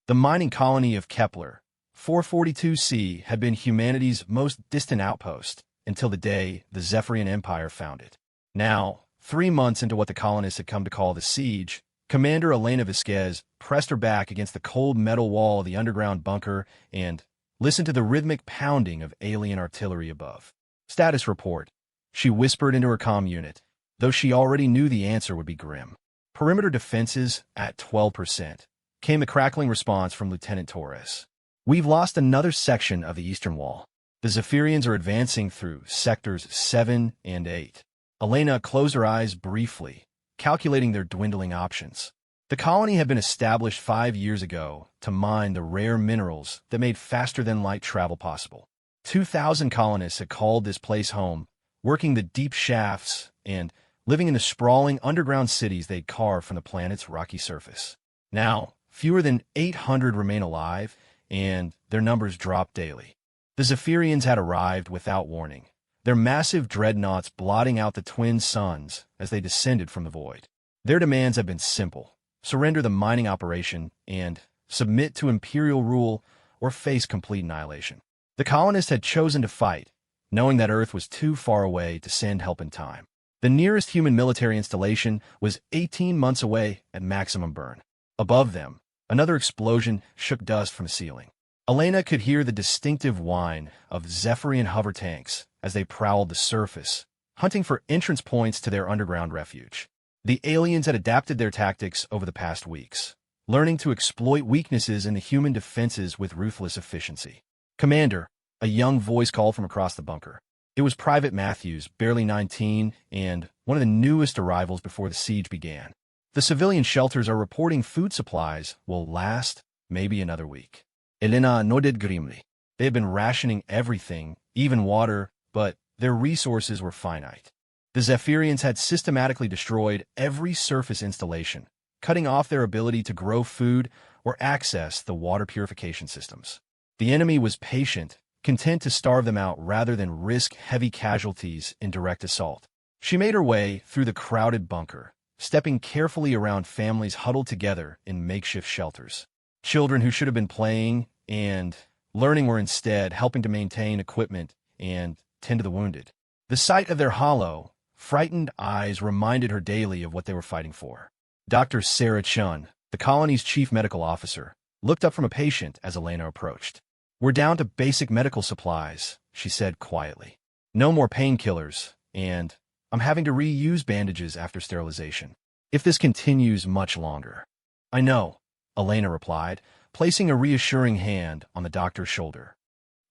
The mining colony of Kepler, 442c, had been humanity's most distant outpost until the day the Zephyrian Empire found it. Now, 3 months into what the colonists had come to call the siege, Commander Elena Vasquez pressed her back against the cold metal wall of the underground bunker and listened to the rhythmic pounding of alien artillery above. Status report, she whispered into her comm unit, though she already knew the answer would be grim. Perimeter defenses at 12%, came the crackling response from Lieutenant Torres. We've lost another section of the eastern wall. The Zephyrians are advancing through sectors 7 and 8. Elena closed her eyes briefly, calculating their dwindling options. The colony had been established 5 years ago to mine the rare minerals that made faster-than-light travel possible. 2,000 colonists had called this place home, working the deep shafts and living in the sprawling underground cities they'd carved from the planet's rocky surface. Now, fewer than 800 remain alive, and their numbers drop daily. The Zephyrians had arrived without warning, their massive dreadnoughts blotting out the twin suns as they descended from the void. Their demands had been simple: surrender the mining operation and submit to imperial rule or face complete annihilation. The colonists had chosen to fight, knowing that Earth was too far away to send help in time. The nearest human military installation was 18 months away at maximum burn. Above them, another explosion shook dust from the ceiling. Elena could hear the distinctive whine of Zephyrian hover tanks as they prowled the surface, hunting for entrance points to their underground refuge. The aliens had adapted their tactics over the past weeks, learning to exploit weaknesses in the human defenses with ruthless efficiency. "Commander," a young voice called from across the bunker. It was Private Matthews, barely 19, and one of the newest arrivals before the siege began. "The civilian shelters are reporting food supplies will last maybe another week." Elena nodded grimly. They had been rationing everything, even water, but their resources were finite. The Zephyrians had systematically destroyed every surface installation, cutting off their ability to grow food or access the water purification systems. The enemy was patient, content to starve them out rather than risk heavy casualties in direct assault. She made her way through the crowded bunker, stepping carefully around families huddled together in makeshift shelters. Children who should have been playing and learning were instead helping to maintain equipment and tend to the wounded. The sight of their hollow, frightened eyes reminded her daily of what they were fighting for. Dr. Sarah Chun, the colony's chief medical officer, looked up from a patient as Elena approached. "We're down to basic medical supplies," she said quietly. "No more painkillers, and I'm having to reuse bandages after sterilization. If this continues much longer." "I know," Elena replied, placing a reassuring hand on the doctor's shoulder.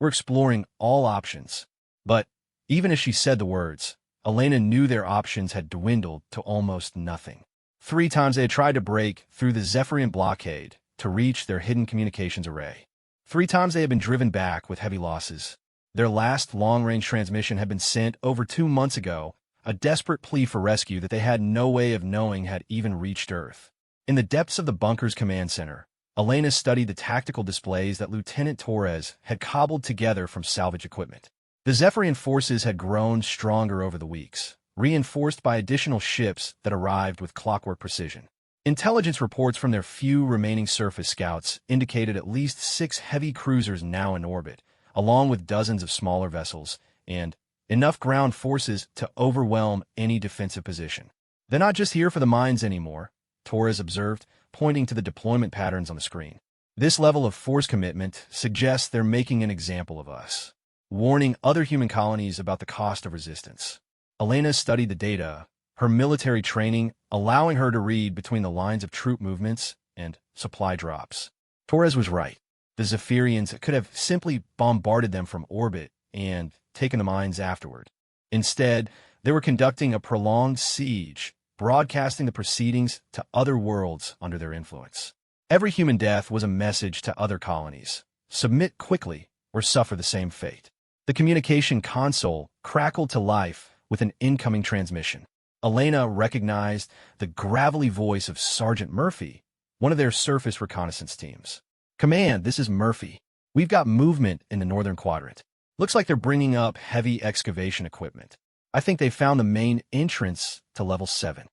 "We're exploring all options." But even as she said the words, Elena knew their options had dwindled to almost nothing. 3 times they had tried to break through the Zephyrian blockade to reach their hidden communications array. 3 times they had been driven back with heavy losses. Their last long-range transmission had been sent over 2 months ago, a desperate plea for rescue that they had no way of knowing had even reached Earth. In the depths of the bunker's command center, Elena studied the tactical displays that Lieutenant Torres had cobbled together from salvage equipment. The Zephyrian forces had grown stronger over the weeks, reinforced by additional ships that arrived with clockwork precision. Intelligence reports from their few remaining surface scouts indicated at least 6 heavy cruisers now in orbit, along with dozens of smaller vessels, and enough ground forces to overwhelm any defensive position. "They're not just here for the mines anymore," Torres observed, pointing to the deployment patterns on the screen. "This level of force commitment suggests they're making an example of us, warning other human colonies about the cost of resistance." Elena studied the data, her military training allowing her to read between the lines of troop movements and supply drops. Torres was right. The Zephyrians could have simply bombarded them from orbit and taken the mines afterward. Instead, they were conducting a prolonged siege, broadcasting the proceedings to other worlds under their influence. Every human death was a message to other colonies: submit quickly or suffer the same fate. The communication console crackled to life with an incoming transmission. Elena recognized the gravelly voice of Sergeant Murphy, one of their surface reconnaissance teams. "Command, this is Murphy. We've got movement in the northern quadrant. Looks like they're bringing up heavy excavation equipment. I think they found the main entrance to level 7.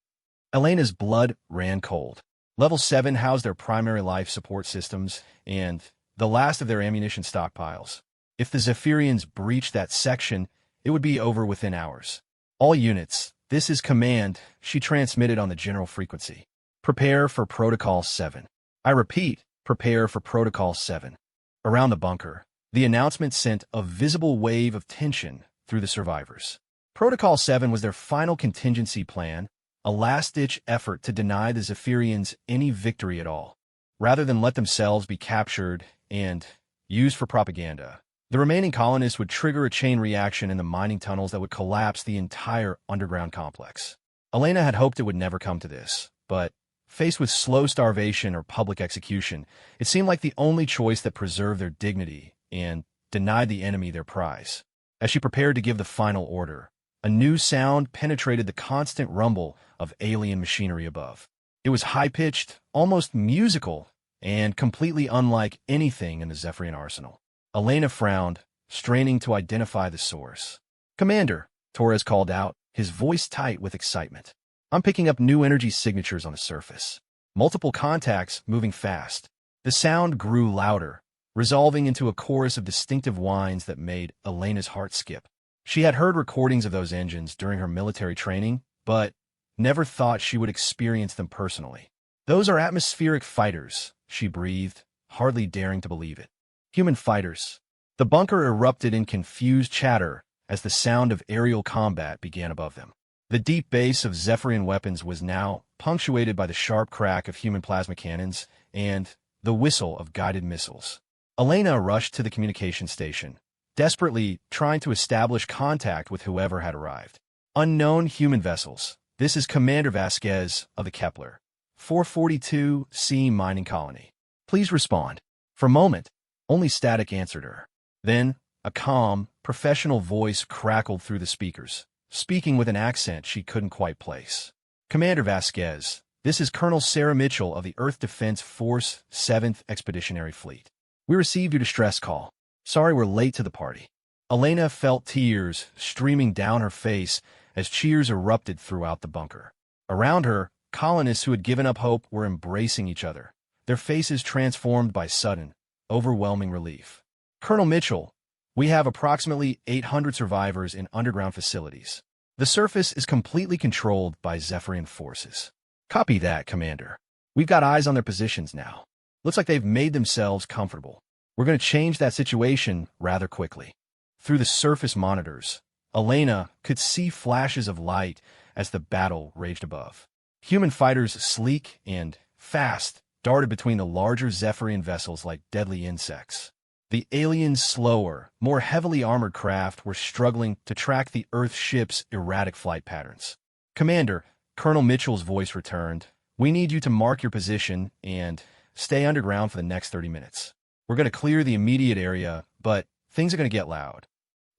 Elena's blood ran cold. Level 7 housed their primary life support systems and the last of their ammunition stockpiles. If the Zephyrians breached that section, it would be over within hours. All units, this is command, she transmitted on the general frequency. Prepare for Protocol 7. I repeat, prepare for Protocol 7. Around the bunker, the announcement sent a visible wave of tension through the survivors. Protocol 7 was their final contingency plan, a last-ditch effort to deny the Zephyrians any victory at all. Rather than let themselves be captured and used for propaganda, the remaining colonists would trigger a chain reaction in the mining tunnels that would collapse the entire underground complex. Elena had hoped it would never come to this, but faced with slow starvation or public execution, it seemed like the only choice that preserved their dignity and denied the enemy their prize. As she prepared to give the final order, a new sound penetrated the constant rumble of alien machinery above. It was high-pitched, almost musical, and completely unlike anything in the Zephyrian arsenal. Elena frowned, straining to identify the source. "Commander," Torres called out, his voice tight with excitement. "I'm picking up new energy signatures on the surface. Multiple contacts moving fast." The sound grew louder, resolving into a chorus of distinctive whines that made Elena's heart skip. She had heard recordings of those engines during her military training, but never thought she would experience them personally. "Those are atmospheric fighters," she breathed, hardly daring to believe it. "Human fighters." The bunker erupted in confused chatter as the sound of aerial combat began above them. The deep bass of Zephyrian weapons was now punctuated by the sharp crack of human plasma cannons and the whistle of guided missiles. Elena rushed to the communication station, desperately trying to establish contact with whoever had arrived. "Unknown human vessels. This is Commander Vasquez of the Kepler 442C mining colony. Please respond." For a moment, only static answered her. Then, a calm, professional voice crackled through the speakers, speaking with an accent she couldn't quite place. "Commander Vasquez, this is Colonel Sarah Mitchell of the Earth Defense Force 7th Expeditionary Fleet. We received your distress call. Sorry we're late to the party." Elena felt tears streaming down her face as cheers erupted throughout the bunker. Around her, colonists who had given up hope were embracing each other, their faces transformed by sudden, overwhelming relief. "Colonel Mitchell, we have approximately 800 survivors in underground facilities. The surface is completely controlled by Zephyrian forces." "Copy that, Commander. We've got eyes on their positions now. Looks like they've made themselves comfortable. We're going to change that situation rather quickly." Through the surface monitors, Elena could see flashes of light as the battle raged above. Human fighters, sleek and fast, darted between the larger Zephyrian vessels like deadly insects. The aliens' slower, more heavily armored craft were struggling to track the Earth ship's erratic flight patterns. "Commander," Colonel Mitchell's voice returned, "we need you to mark your position and stay underground for the next 30 minutes. We're going to clear the immediate area, but things are going to get loud."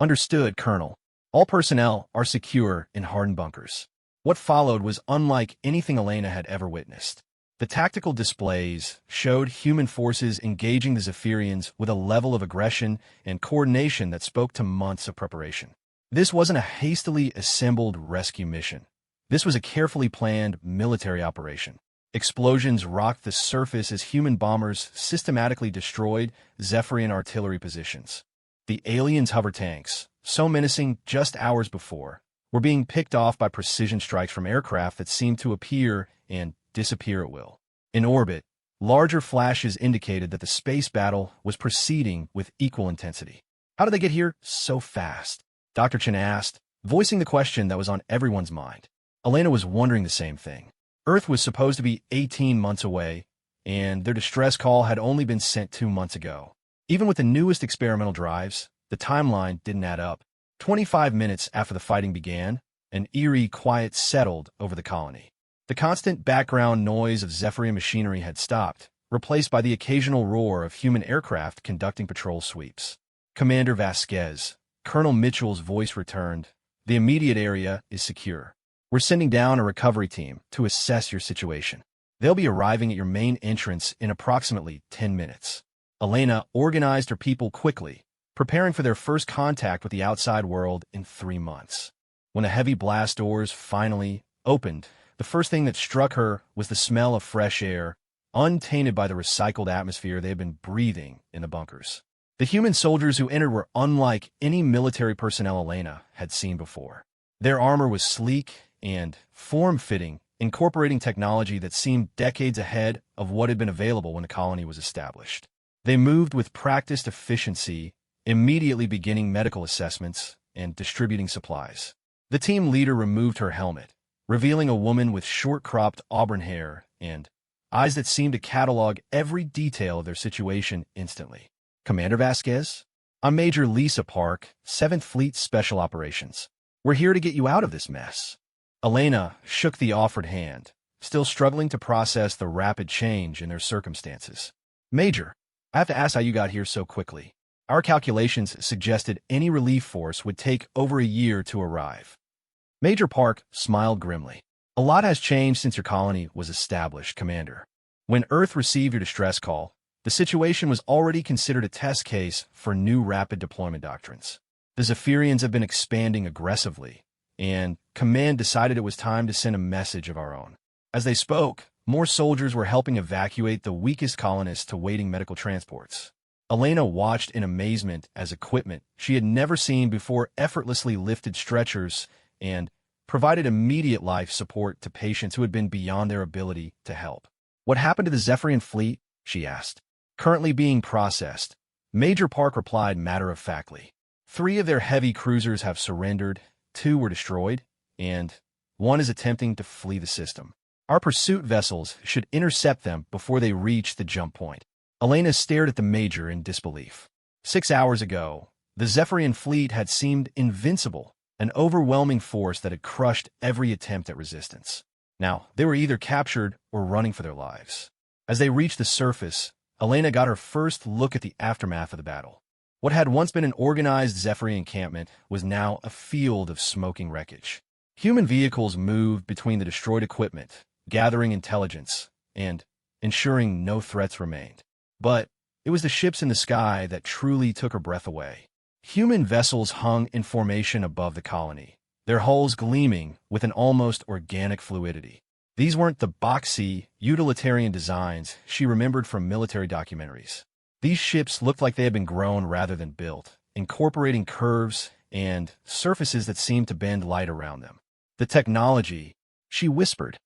"Understood, Colonel. All personnel are secure in hardened bunkers." What followed was unlike anything Elena had ever witnessed. The tactical displays showed human forces engaging the Zephyrians with a level of aggression and coordination that spoke to months of preparation. This wasn't a hastily assembled rescue mission. This was a carefully planned military operation. Explosions rocked the surface as human bombers systematically destroyed Zephyrian artillery positions. The aliens' hover tanks, so menacing just hours before, were being picked off by precision strikes from aircraft that seemed to appear and disappear at will. In orbit, larger flashes indicated that the space battle was proceeding with equal intensity. "How did they get here so fast?" Dr. Chen asked, voicing the question that was on everyone's mind. Elena was wondering the same thing. Earth was supposed to be 18 months away, and their distress call had only been sent 2 months ago. Even with the newest experimental drives, the timeline didn't add up. 25 minutes after the fighting began, an eerie quiet settled over the colony. The constant background noise of Zephyrian machinery had stopped, replaced by the occasional roar of human aircraft conducting patrol sweeps. "Commander Vasquez," Colonel Mitchell's voice returned, "the immediate area is secure. We're sending down a recovery team to assess your situation. They'll be arriving at your main entrance in approximately 10 minutes. Elena organized her people quickly, preparing for their first contact with the outside world in 3 months. When the heavy blast doors finally opened, the first thing that struck her was the smell of fresh air untainted by the recycled atmosphere they had been breathing in the bunkers. The human soldiers who entered were unlike any military personnel Elena had seen before. Their armor was sleek and form-fitting, incorporating technology that seemed decades ahead of what had been available when the colony was established. They moved with practiced efficiency, immediately beginning medical assessments and distributing supplies. The team leader removed her helmet, revealing a woman with short-cropped auburn hair and eyes that seemed to catalog every detail of their situation instantly. "Commander Vasquez? I'm Major Lisa Park, 7th Fleet Special Operations. We're here to get you out of this mess." Elena shook the offered hand, still struggling to process the rapid change in their circumstances. "Major, I have to ask how you got here so quickly. Our calculations suggested any relief force would take over a year to arrive." Major Park smiled grimly. "A lot has changed since your colony was established, Commander. When Earth received your distress call, the situation was already considered a test case for new rapid deployment doctrines. The Zephyrians have been expanding aggressively, and Command decided it was time to send a message of our own." As they spoke, more soldiers were helping evacuate the weakest colonists to waiting medical transports. Elena watched in amazement as equipment she had never seen before effortlessly lifted stretchers and provided immediate life support to patients who had been beyond their ability to help. "What happened to the Zephyrian fleet?" she asked. "Currently being processed," Major Park replied matter-of-factly. "3 of their heavy cruisers have surrendered, 2 were destroyed, and 1 is attempting to flee the system. Our pursuit vessels should intercept them before they reach the jump point." Elena stared at the Major in disbelief. 6 hours ago, the Zephyrian fleet had seemed invincible, an overwhelming force that had crushed every attempt at resistance. Now, they were either captured or running for their lives. As they reached the surface, Elena got her first look at the aftermath of the battle. What had once been an organized Zephyrian encampment was now a field of smoking wreckage. Human vehicles moved between the destroyed equipment, gathering intelligence and ensuring no threats remained. But it was the ships in the sky that truly took her breath away. Human vessels hung in formation above the colony, their hulls gleaming with an almost organic fluidity. These weren't the boxy, utilitarian designs she remembered from military documentaries. These ships looked like they had been grown rather than built, incorporating curves and surfaces that seemed to bend light around them. "The technology," she whispered,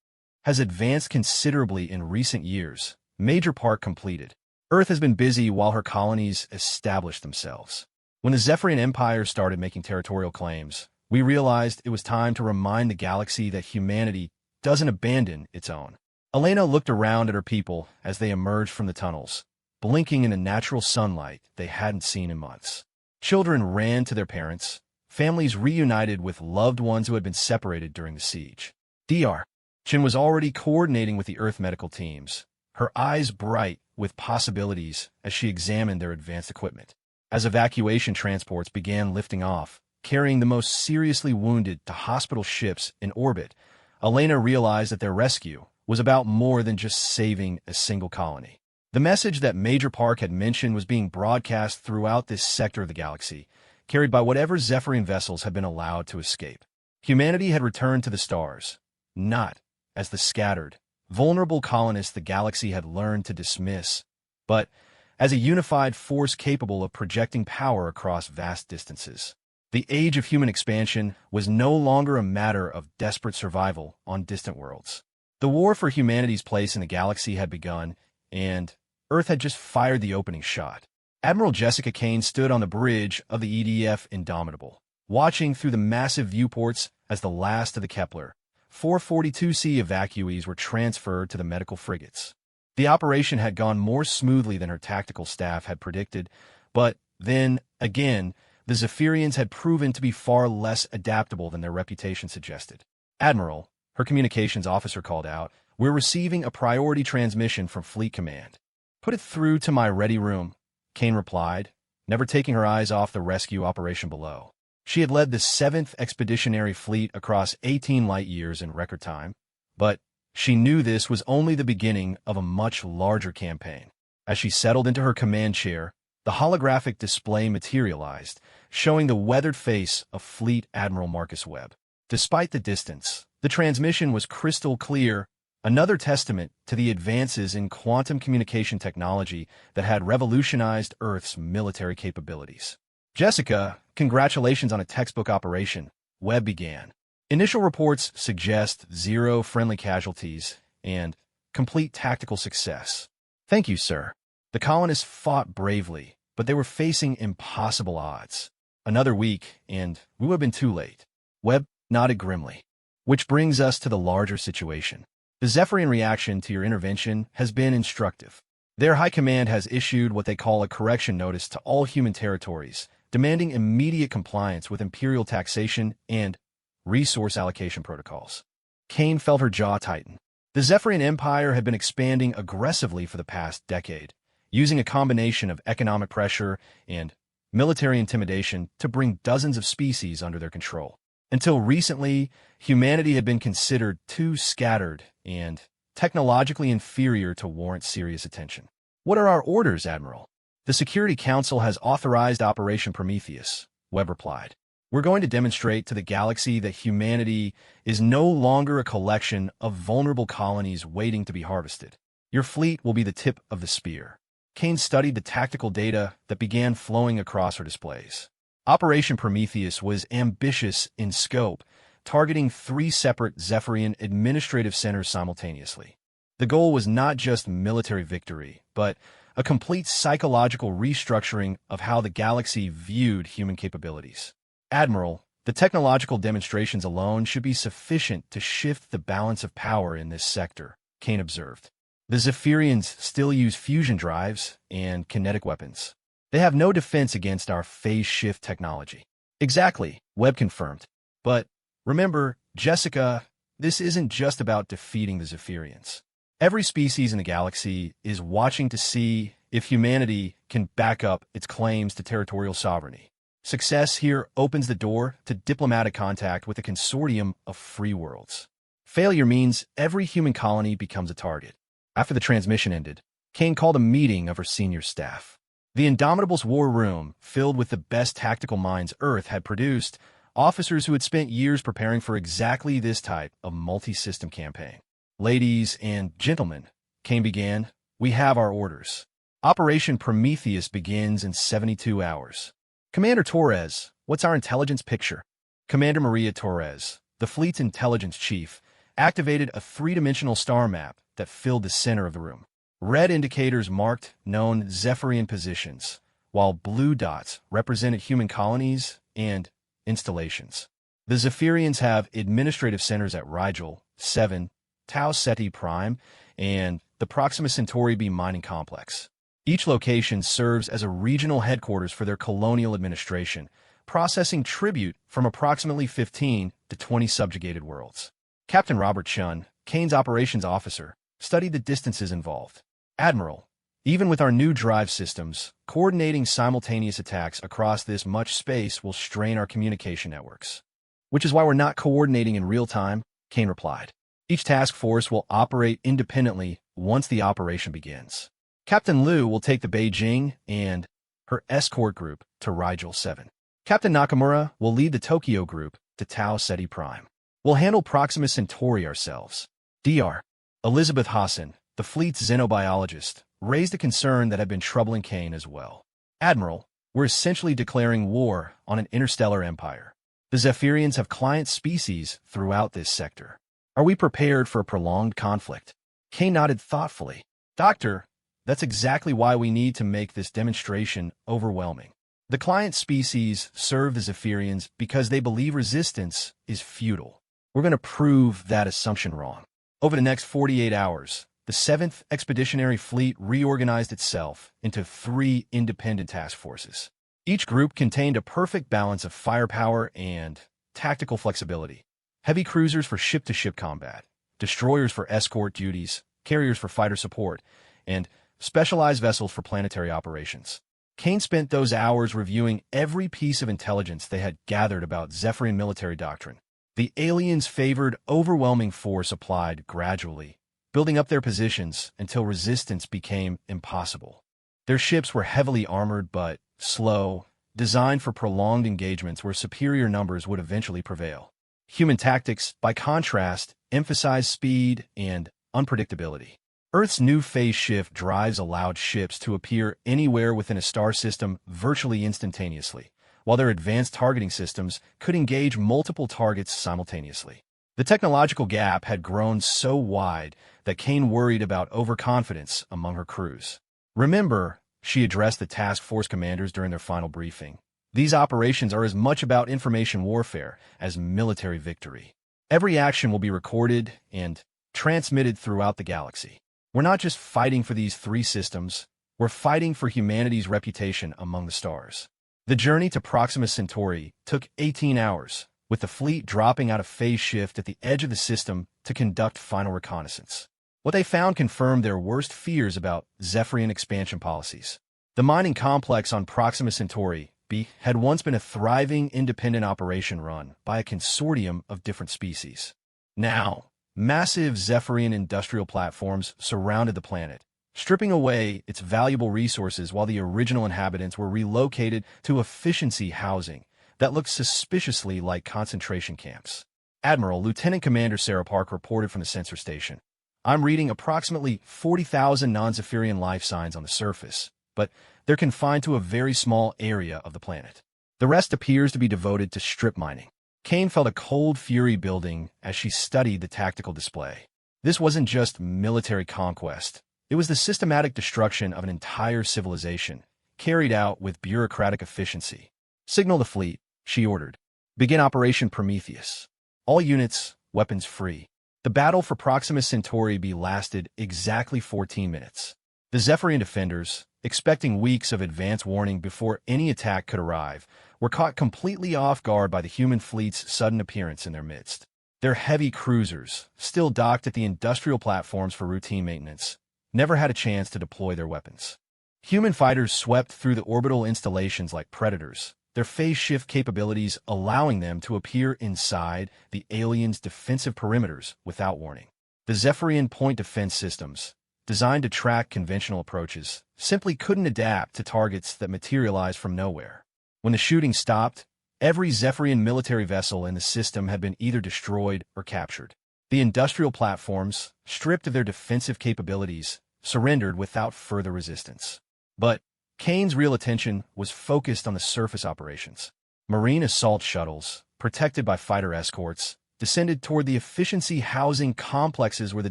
"has advanced considerably in recent years," Major Park completed. "Earth has been busy while her colonies established themselves. When the Zephyrian Empire started making territorial claims, we realized it was time to remind the galaxy that humanity doesn't abandon its own." Elena looked around at her people as they emerged from the tunnels, blinking in the natural sunlight they hadn't seen in months. Children ran to their parents, families reunited with loved ones who had been separated during the siege. Dr. Chin was already coordinating with the Earth medical teams, her eyes bright with possibilities as she examined their advanced equipment. As evacuation transports began lifting off, carrying the most seriously wounded to hospital ships in orbit, Elena realized that their rescue was about more than just saving a single colony. The message that Major Park had mentioned was being broadcast throughout this sector of the galaxy, carried by whatever Zephyrian vessels had been allowed to escape. Humanity had returned to the stars, not as the scattered, vulnerable colonists the galaxy had learned to dismiss, but as a unified force capable of projecting power across vast distances. The age of human expansion was no longer a matter of desperate survival on distant worlds. The war for humanity's place in the galaxy had begun, and Earth had just fired the opening shot. Admiral Jessica Kane stood on the bridge of the EDF Indomitable, watching through the massive viewports as the last of the Kepler 442C evacuees were transferred to the medical frigates. The operation had gone more smoothly than her tactical staff had predicted, but then, again, the Zephyrians had proven to be far less adaptable than their reputation suggested. "Admiral," her communications officer called out, "we're receiving a priority transmission from Fleet Command." "Put it through to my ready room," Kane replied, never taking her eyes off the rescue operation below. She had led the 7th Expeditionary Fleet across 18 light-years in record time, but she knew this was only the beginning of a much larger campaign. As she settled into her command chair, the holographic display materialized, showing the weathered face of Fleet Admiral Marcus Webb. Despite the distance, the transmission was crystal clear, another testament to the advances in quantum communication technology that had revolutionized Earth's military capabilities. Jessica, congratulations on a textbook operation, Webb began. Initial reports suggest 0 friendly casualties and complete tactical success. Thank you, sir. The colonists fought bravely, but they were facing impossible odds. Another week, and we would have been too late. Webb nodded grimly. Which brings us to the larger situation. The Zephyrian reaction to your intervention has been instructive. Their high command has issued what they call a correction notice to all human territories, demanding immediate compliance with imperial taxation and resource allocation protocols. Kane felt her jaw tighten. The Zephyrian Empire had been expanding aggressively for the past decade, using a combination of economic pressure and military intimidation to bring dozens of species under their control. Until recently, humanity had been considered too scattered and technologically inferior to warrant serious attention. What are our orders, Admiral? The Security Council has authorized Operation Prometheus, Webb replied. We're going to demonstrate to the galaxy that humanity is no longer a collection of vulnerable colonies waiting to be harvested. Your fleet will be the tip of the spear. Kane studied the tactical data that began flowing across her displays. Operation Prometheus was ambitious in scope, targeting 3 separate Zephyrian administrative centers simultaneously. The goal was not just military victory, but a complete psychological restructuring of how the galaxy viewed human capabilities. Admiral, the technological demonstrations alone should be sufficient to shift the balance of power in this sector, Kane observed. The Zephyrians still use fusion drives and kinetic weapons. They have no defense against our phase shift technology. Exactly, Webb confirmed. But remember, Jessica, this isn't just about defeating the Zephyrians. Every species in the galaxy is watching to see if humanity can back up its claims to territorial sovereignty. Success here opens the door to diplomatic contact with a consortium of free worlds. Failure means every human colony becomes a target. After the transmission ended, Kane called a meeting of her senior staff. The Indomitable's war room, filled with the best tactical minds Earth had produced, officers who had spent years preparing for exactly this type of multi-system campaign. Ladies and gentlemen, Kane began, we have our orders. Operation Prometheus begins in 72 hours. Commander Torres, what's our intelligence picture? Commander Maria Torres, the fleet's intelligence chief, activated a 3-dimensional star map that filled the center of the room. Red indicators marked known Zephyrian positions, while blue dots represented human colonies and installations. The Zephyrians have administrative centers at Rigel, 7, Tau Ceti Prime, and the Proxima Centauri B mining complex. Each location serves as a regional headquarters for their colonial administration, processing tribute from approximately 15 to 20 subjugated worlds. Captain Robert Chun, Kane's operations officer, studied the distances involved. Admiral, even with our new drive systems, coordinating simultaneous attacks across this much space will strain our communication networks. Which is why we're not coordinating in real time, Kane replied. Each task force will operate independently once the operation begins. Captain Liu will take the Beijing and her escort group to Rigel 7. Captain Nakamura will lead the Tokyo group to Tau Ceti Prime. We'll handle Proxima Centauri ourselves. Dr. Elizabeth Hassan, the fleet's xenobiologist, raised a concern that had been troubling Kane as well. Admiral, we're essentially declaring war on an interstellar empire. The Zephyrians have client species throughout this sector. Are we prepared for a prolonged conflict? Kane nodded thoughtfully. Doctor, that's exactly why we need to make this demonstration overwhelming. The client species serve the Zephyrians because they believe resistance is futile. We're going to prove that assumption wrong. Over the next 48 hours, the 7th Expeditionary Fleet reorganized itself into 3 independent task forces. Each group contained a perfect balance of firepower and tactical flexibility. Heavy cruisers for ship-to-ship combat, destroyers for escort duties, carriers for fighter support, and specialized vessels for planetary operations. Kane spent those hours reviewing every piece of intelligence they had gathered about Zephyrian military doctrine. The aliens favored overwhelming force applied gradually, building up their positions until resistance became impossible. Their ships were heavily armored but slow, designed for prolonged engagements where superior numbers would eventually prevail. Human tactics, by contrast, emphasized speed and unpredictability. Earth's new phase shift drives allowed ships to appear anywhere within a star system virtually instantaneously, while their advanced targeting systems could engage multiple targets simultaneously. The technological gap had grown so wide that Kane worried about overconfidence among her crews. "Remember," she addressed the task force commanders during their final briefing, "these operations are as much about information warfare as military victory. Every action will be recorded and transmitted throughout the galaxy. We're not just fighting for these 3 systems, we're fighting for humanity's reputation among the stars." The journey to Proxima Centauri took 18 hours, with the fleet dropping out of phase shift at the edge of the system to conduct final reconnaissance. What they found confirmed their worst fears about Zephyrian expansion policies. The mining complex on Proxima Centauri B had once been a thriving independent operation run by a consortium of different species. Now, massive Zephyrian industrial platforms surrounded the planet, stripping away its valuable resources while the original inhabitants were relocated to efficiency housing that looked suspiciously like concentration camps. Admiral Lieutenant Commander Sarah Park reported from the sensor station, "I'm reading approximately 40,000 non-Zephyrian life signs on the surface, but they're confined to a very small area of the planet. The rest appears to be devoted to strip mining." Kane felt a cold fury building as she studied the tactical display. This wasn't just military conquest. It was the systematic destruction of an entire civilization, carried out with bureaucratic efficiency. "Signal the fleet," she ordered. "Begin Operation Prometheus. All units, weapons free." The battle for Proxima Centauri B lasted exactly 14 minutes. The Zephyrian defenders, expecting weeks of advance warning before any attack could arrive, were caught completely off guard by the human fleet's sudden appearance in their midst. Their heavy cruisers, still docked at the industrial platforms for routine maintenance, never had a chance to deploy their weapons. Human fighters swept through the orbital installations like predators, their phase shift capabilities allowing them to appear inside the aliens' defensive perimeters without warning. The Zephyrian point defense systems, designed to track conventional approaches, simply couldn't adapt to targets that materialized from nowhere. When the shooting stopped, every Zephyrian military vessel in the system had been either destroyed or captured. The industrial platforms, stripped of their defensive capabilities, surrendered without further resistance. But Kane's real attention was focused on the surface operations. Marine assault shuttles, protected by fighter escorts, descended toward the efficiency housing complexes where the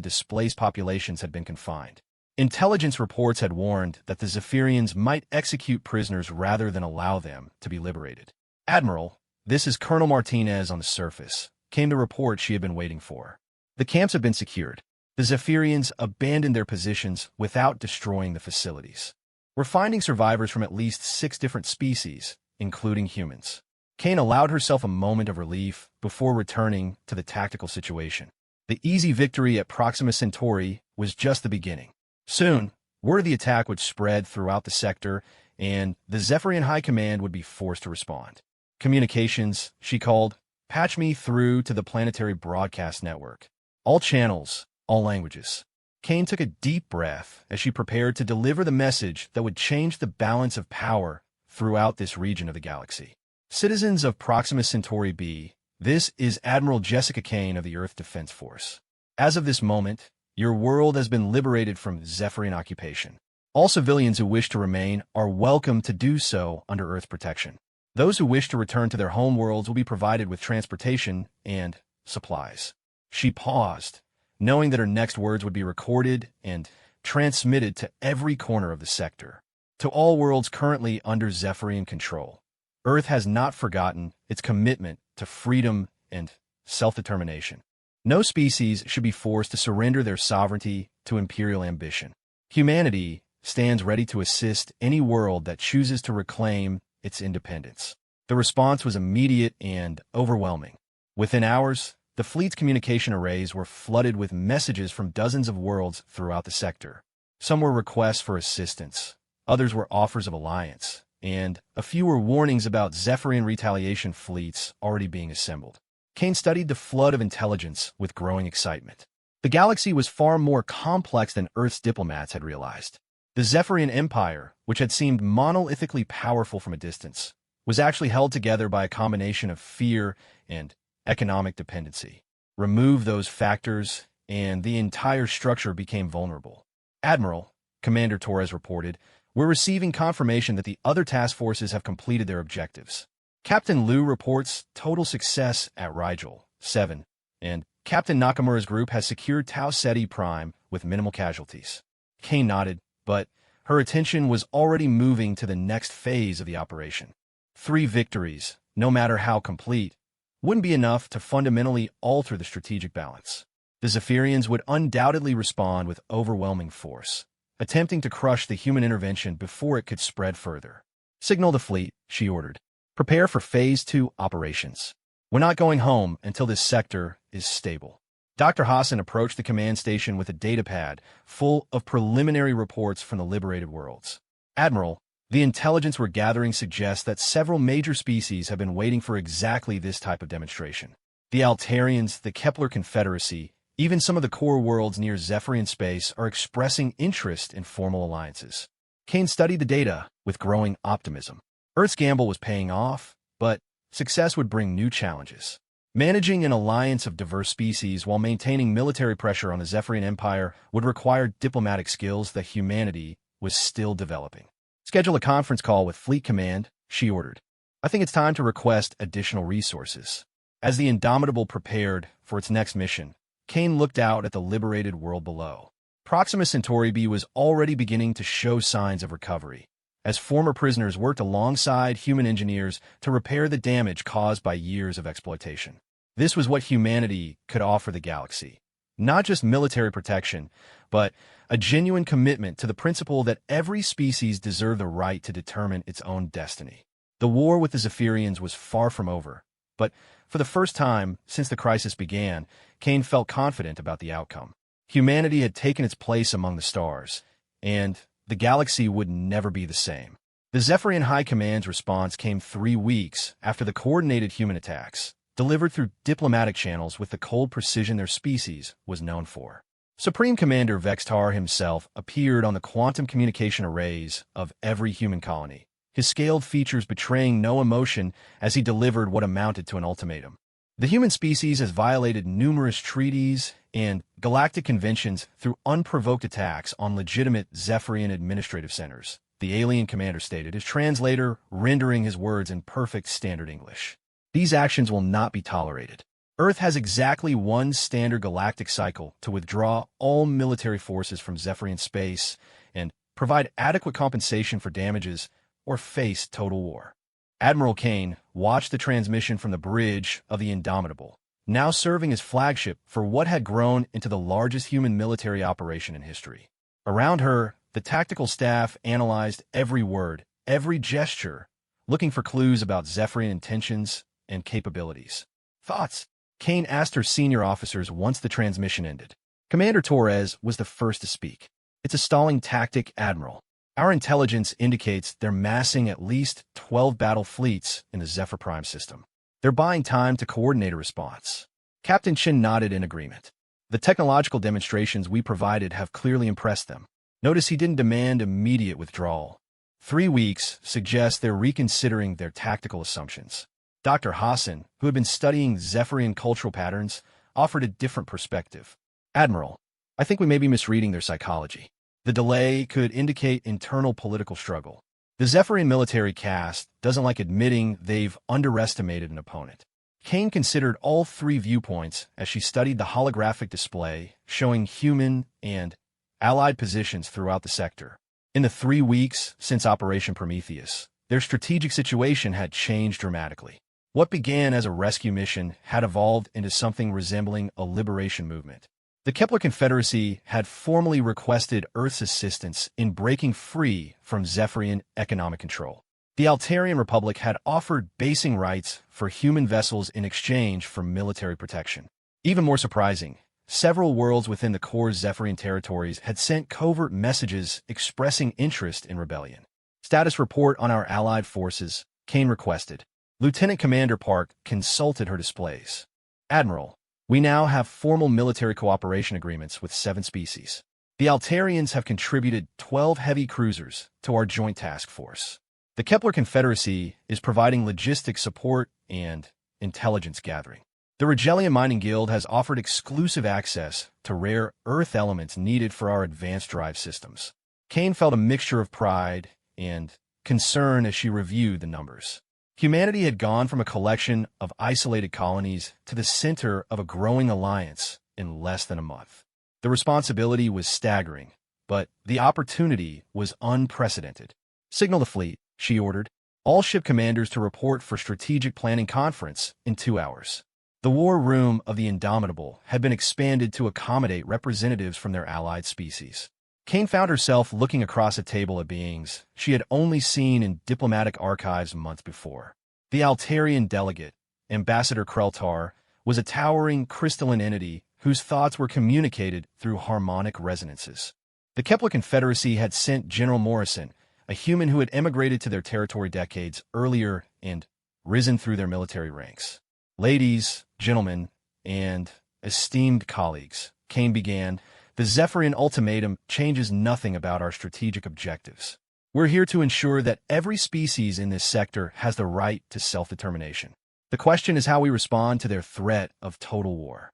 displaced populations had been confined. Intelligence reports had warned that the Zephyrians might execute prisoners rather than allow them to be liberated. "Admiral, this is Colonel Martinez on the surface," came the report she had been waiting for. "The camps have been secured. The Zephyrians abandoned their positions without destroying the facilities. We're finding survivors from at least 6 different species, including humans." Kane allowed herself a moment of relief before returning to the tactical situation. The easy victory at Proxima Centauri was just the beginning. Soon, word of the attack would spread throughout the sector, and the Zephyrian High Command would be forced to respond. "Communications," she called, "patch me through to the planetary broadcast network. All channels, all languages." Kane took a deep breath as she prepared to deliver the message that would change the balance of power throughout this region of the galaxy. "Citizens of Proxima Centauri B, this is Admiral Jessica Kane of the Earth Defense Force. As of this moment, your world has been liberated from Zephyrian occupation. All civilians who wish to remain are welcome to do so under Earth protection. Those who wish to return to their home worlds will be provided with transportation and supplies." She paused, knowing that her next words would be recorded and transmitted to every corner of the sector. "To all worlds currently under Zephyrian control, Earth has not forgotten its commitment to freedom and self-determination. No species should be forced to surrender their sovereignty to imperial ambition. Humanity stands ready to assist any world that chooses to reclaim its independence." The response was immediate and overwhelming. Within hours, the fleet's communication arrays were flooded with messages from dozens of worlds throughout the sector. Some were requests for assistance, others were offers of alliance, and a few were warnings about Zephyrian retaliation fleets already being assembled. Kane studied the flood of intelligence with growing excitement. The galaxy was far more complex than Earth's diplomats had realized. The Zephyrian Empire, which had seemed monolithically powerful from a distance, was actually held together by a combination of fear and economic dependency. Remove those factors, and the entire structure became vulnerable. Admiral, Commander Torres reported, we're receiving confirmation that the other task forces have completed their objectives. Captain Liu reports total success at Rigel 7, and Captain Nakamura's group has secured Tau Ceti Prime with minimal casualties. Kane nodded, but her attention was already moving to the next phase of the operation. 3 victories, no matter how complete, wouldn't be enough to fundamentally alter the strategic balance. The Zephyrians would undoubtedly respond with overwhelming force, attempting to crush the human intervention before it could spread further. Signal the fleet, she ordered. Prepare for Phase 2 operations. We're not going home until this sector is stable. Dr. Hassan approached the command station with a datapad full of preliminary reports from the liberated worlds. Admiral, the intelligence we're gathering suggests that several major species have been waiting for exactly this type of demonstration. The Altarians, the Kepler Confederacy, even some of the core worlds near Zephyrian space are expressing interest in formal alliances. Kane studied the data with growing optimism. Earth's gamble was paying off, but success would bring new challenges. Managing an alliance of diverse species while maintaining military pressure on the Zephyrian Empire would require diplomatic skills that humanity was still developing. Schedule a conference call with Fleet Command, she ordered. I think it's time to request additional resources. As the Indomitable prepared for its next mission, Kane looked out at the liberated world below. Proxima Centauri B was already beginning to show signs of recovery, as former prisoners worked alongside human engineers to repair the damage caused by years of exploitation. This was what humanity could offer the galaxy. Not just military protection, but a genuine commitment to the principle that every species deserved the right to determine its own destiny. The war with the Zephyrians was far from over, but for the first time since the crisis began, Kane felt confident about the outcome. Humanity had taken its place among the stars, and the galaxy would never be the same. The Zephyrian High Command's response came 3 weeks after the coordinated human attacks, delivered through diplomatic channels with the cold precision their species was known for. Supreme Commander Vextar himself appeared on the quantum communication arrays of every human colony, his scaled features betraying no emotion as he delivered what amounted to an ultimatum. The human species has violated numerous treaties and galactic conventions through unprovoked attacks on legitimate Zephyrian administrative centers, the alien commander stated, his translator rendering his words in perfect standard English. These actions will not be tolerated. Earth has exactly 1 standard galactic cycle to withdraw all military forces from Zephyrian space and provide adequate compensation for damages or face total war. Admiral Kane watched the transmission from the bridge of the Indomitable, now serving as flagship for what had grown into the largest human military operation in history. Around her, the tactical staff analyzed every word, every gesture, looking for clues about Zephyrian intentions and capabilities. Thoughts? Kane asked her senior officers once the transmission ended. Commander Torres was the first to speak. It's a stalling tactic, Admiral. Our intelligence indicates they're massing at least 12 battle fleets in the Zephyr Prime system. They're buying time to coordinate a response. Captain Chin nodded in agreement. The technological demonstrations we provided have clearly impressed them. Notice he didn't demand immediate withdrawal. 3 weeks suggests they're reconsidering their tactical assumptions. Dr. Hassan, who had been studying Zephyrian cultural patterns, offered a different perspective. Admiral, I think we may be misreading their psychology. The delay could indicate internal political struggle. The Zephyrian military caste doesn't like admitting they've underestimated an opponent. Kane considered all 3 viewpoints as she studied the holographic display showing human and allied positions throughout the sector. In the 3 weeks since Operation Prometheus, their strategic situation had changed dramatically. What began as a rescue mission had evolved into something resembling a liberation movement. The Kepler Confederacy had formally requested Earth's assistance in breaking free from Zephyrian economic control. The Altarian Republic had offered basing rights for human vessels in exchange for military protection. Even more surprising, several worlds within the core Zephyrian territories had sent covert messages expressing interest in rebellion. Status report on our allied forces, Kane requested. Lieutenant Commander Park consulted her displays. Admiral, we now have formal military cooperation agreements with 7 species. The Altarians have contributed 12 heavy cruisers to our joint task force. The Kepler Confederacy is providing logistic support and intelligence gathering. The Regellian Mining Guild has offered exclusive access to rare Earth elements needed for our advanced drive systems. Kane felt a mixture of pride and concern as she reviewed the numbers. Humanity had gone from a collection of isolated colonies to the center of a growing alliance in less than a month. The responsibility was staggering, but the opportunity was unprecedented. "Signal the fleet," she ordered. "All ship commanders to report for strategic planning conference in 2 hours." The war room of the Indomitable had been expanded to accommodate representatives from their allied species. Kane found herself looking across a table at beings she had only seen in diplomatic archives months before. The Altarian delegate, Ambassador Kreltar, was a towering crystalline entity whose thoughts were communicated through harmonic resonances. The Kepler Confederacy had sent General Morrison, a human who had emigrated to their territory decades earlier and risen through their military ranks. "Ladies, gentlemen, and esteemed colleagues," Kane began, "the Zephyrian ultimatum changes nothing about our strategic objectives. We're here to ensure that every species in this sector has the right to self-determination. The question is how we respond to their threat of total war."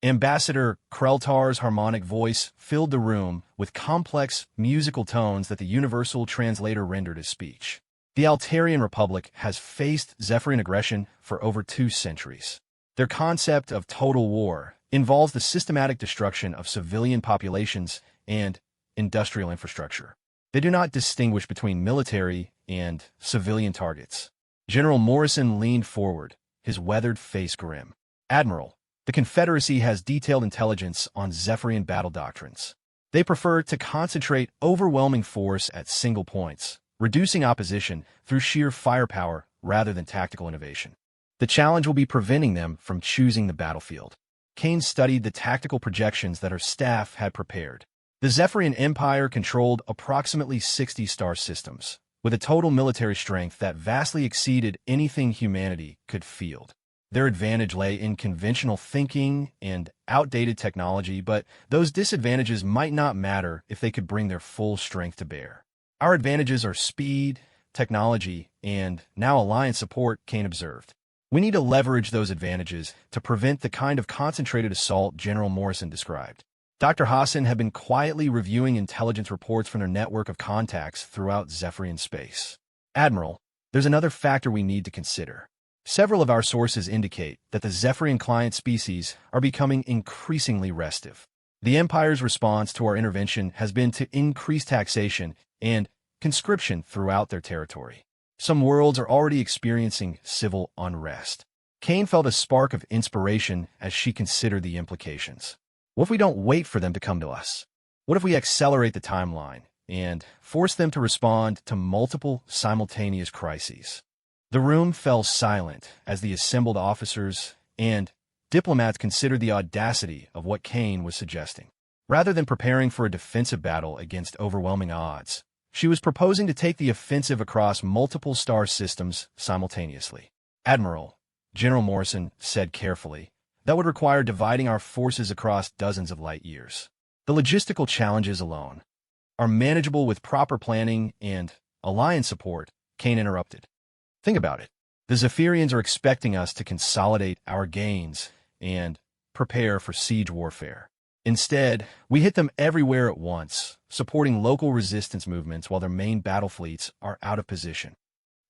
Ambassador Kreltar's harmonic voice filled the room with complex musical tones that the universal translator rendered as speech. The Altarian Republic has faced Zephyrian aggression for over 2 centuries. Their concept of total war involves the systematic destruction of civilian populations and industrial infrastructure. They do not distinguish between military and civilian targets. General Morrison leaned forward, his weathered face grim. "Admiral, the Confederacy has detailed intelligence on Zephyrian battle doctrines. They prefer to concentrate overwhelming force at single points, reducing opposition through sheer firepower rather than tactical innovation. The challenge will be preventing them from choosing the battlefield." Kane studied the tactical projections that her staff had prepared. The Zephyrian Empire controlled approximately 60 star systems, with a total military strength that vastly exceeded anything humanity could field. Their advantage lay in conventional thinking and outdated technology, but those disadvantages might not matter if they could bring their full strength to bear. "Our advantages are speed, technology, and now alliance support," Kane observed. "We need to leverage those advantages to prevent the kind of concentrated assault General Morrison described." Dr. Hassan had been quietly reviewing intelligence reports from their network of contacts throughout Zephyrian space. "Admiral, there's another factor we need to consider. Several of our sources indicate that the Zephyrian client species are becoming increasingly restive. The Empire's response to our intervention has been to increase taxation and conscription throughout their territory. Some worlds are already experiencing civil unrest." Kane felt a spark of inspiration as she considered the implications. What if we don't wait for them to come to us? What if we accelerate the timeline and force them to respond to multiple simultaneous crises? The room fell silent as the assembled officers and diplomats considered the audacity of what Kane was suggesting. Rather than preparing for a defensive battle against overwhelming odds, she was proposing to take the offensive across multiple star systems simultaneously. "Admiral," General Morrison said carefully, "that would require dividing our forces across dozens of light years. The logistical challenges alone are manageable with proper planning and alliance support," Kane interrupted. "Think about it. The Zephyrians are expecting us to consolidate our gains and prepare for siege warfare. Instead, we hit them everywhere at once, supporting local resistance movements while their main battle fleets are out of position."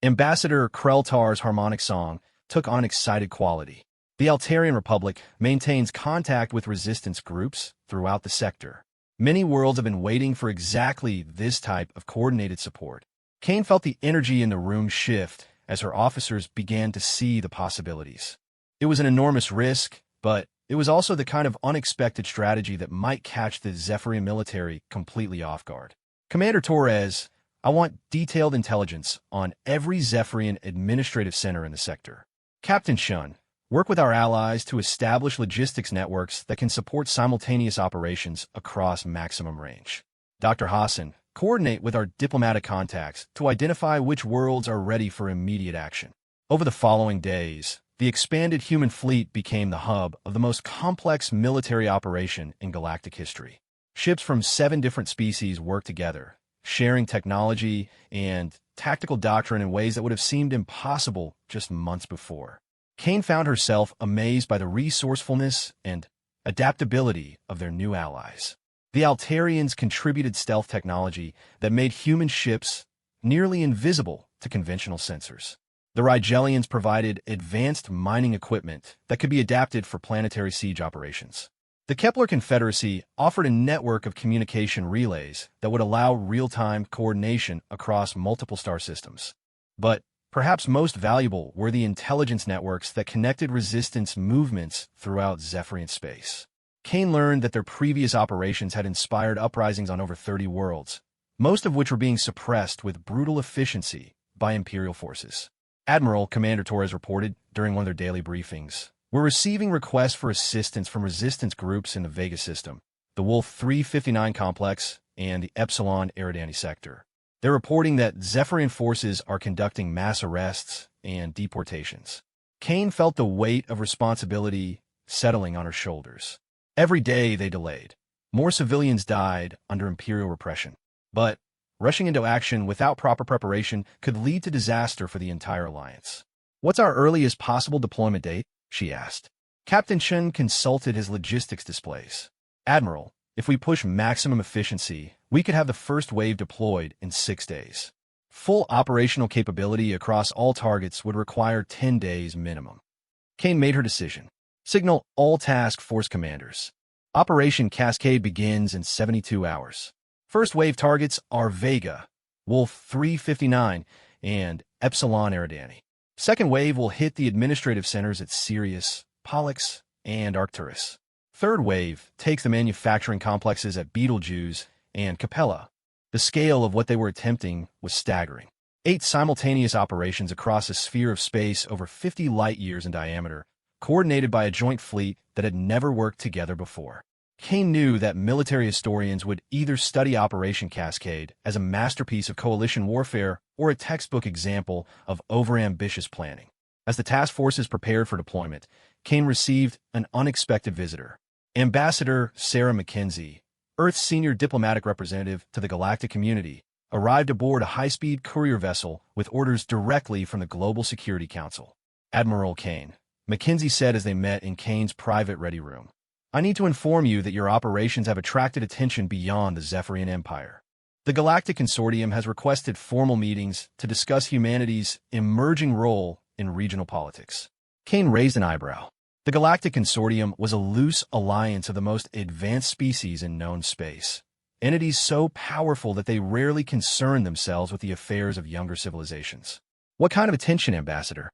Ambassador Kreltar's harmonic song took on excited quality. The Altarian Republic maintains contact with resistance groups throughout the sector. Many worlds have been waiting for exactly this type of coordinated support. Kane felt the energy in the room shift as her officers began to see the possibilities. It was an enormous risk, but it was also the kind of unexpected strategy that might catch the Zephyrian military completely off guard. "Commander Torres, I want detailed intelligence on every Zephyrian administrative center in the sector. Captain Shun, work with our allies to establish logistics networks that can support simultaneous operations across maximum range. Dr. Hassan, coordinate with our diplomatic contacts to identify which worlds are ready for immediate action." Over the following days, the expanded human fleet became the hub of the most complex military operation in galactic history. Ships from 7 different species worked together, sharing technology and tactical doctrine in ways that would have seemed impossible just months before. Kane found herself amazed by the resourcefulness and adaptability of their new allies. The Altarians contributed stealth technology that made human ships nearly invisible to conventional sensors. The Rigelians provided advanced mining equipment that could be adapted for planetary siege operations. The Kepler Confederacy offered a network of communication relays that would allow real-time coordination across multiple star systems. But perhaps most valuable were the intelligence networks that connected resistance movements throughout Zephyrian space. Kane learned that their previous operations had inspired uprisings on over 30 worlds, most of which were being suppressed with brutal efficiency by Imperial forces. Admiral Commander Torres reported during one of their daily briefings, "We're receiving requests for assistance from resistance groups in the Vega system, the Wolf 359 complex, and the Epsilon Eridani sector. They're reporting that Zephyrian forces are conducting mass arrests and deportations." Kane felt the weight of responsibility settling on her shoulders. Every day they delayed. More civilians died under Imperial repression. But rushing into action without proper preparation could lead to disaster for the entire alliance. "What's our earliest possible deployment date?" she asked. Captain Chen consulted his logistics displays. "Admiral, if we push maximum efficiency, we could have the first wave deployed in 6 days. Full operational capability across all targets would require 10 days minimum." Kane made her decision. "Signal all task force commanders. Operation Cascade begins in 72 hours. First wave targets are Vega, Wolf 359, and Epsilon Eridani. Second wave will hit the administrative centers at Sirius, Pollux, and Arcturus. Third wave takes the manufacturing complexes at Betelgeuse and Capella." The scale of what they were attempting was staggering. 8 simultaneous operations across a sphere of space over 50 light-years in diameter, coordinated by a joint fleet that had never worked together before. Kane knew that military historians would either study Operation Cascade as a masterpiece of coalition warfare or a textbook example of overambitious planning. As the task forces prepared for deployment, Kane received an unexpected visitor. Ambassador Sarah Mackenzie, Earth's senior diplomatic representative to the galactic community, arrived aboard a high-speed courier vessel with orders directly from the Global Security Council. "Admiral Kane," Mackenzie said as they met in Kane's private ready room, "I need to inform you that your operations have attracted attention beyond the Zephyrian Empire. The Galactic Consortium has requested formal meetings to discuss humanity's emerging role in regional politics." Kane raised an eyebrow. The Galactic Consortium was a loose alliance of the most advanced species in known space, entities so powerful that they rarely concern themselves with the affairs of younger civilizations. "What kind of attention, Ambassador?"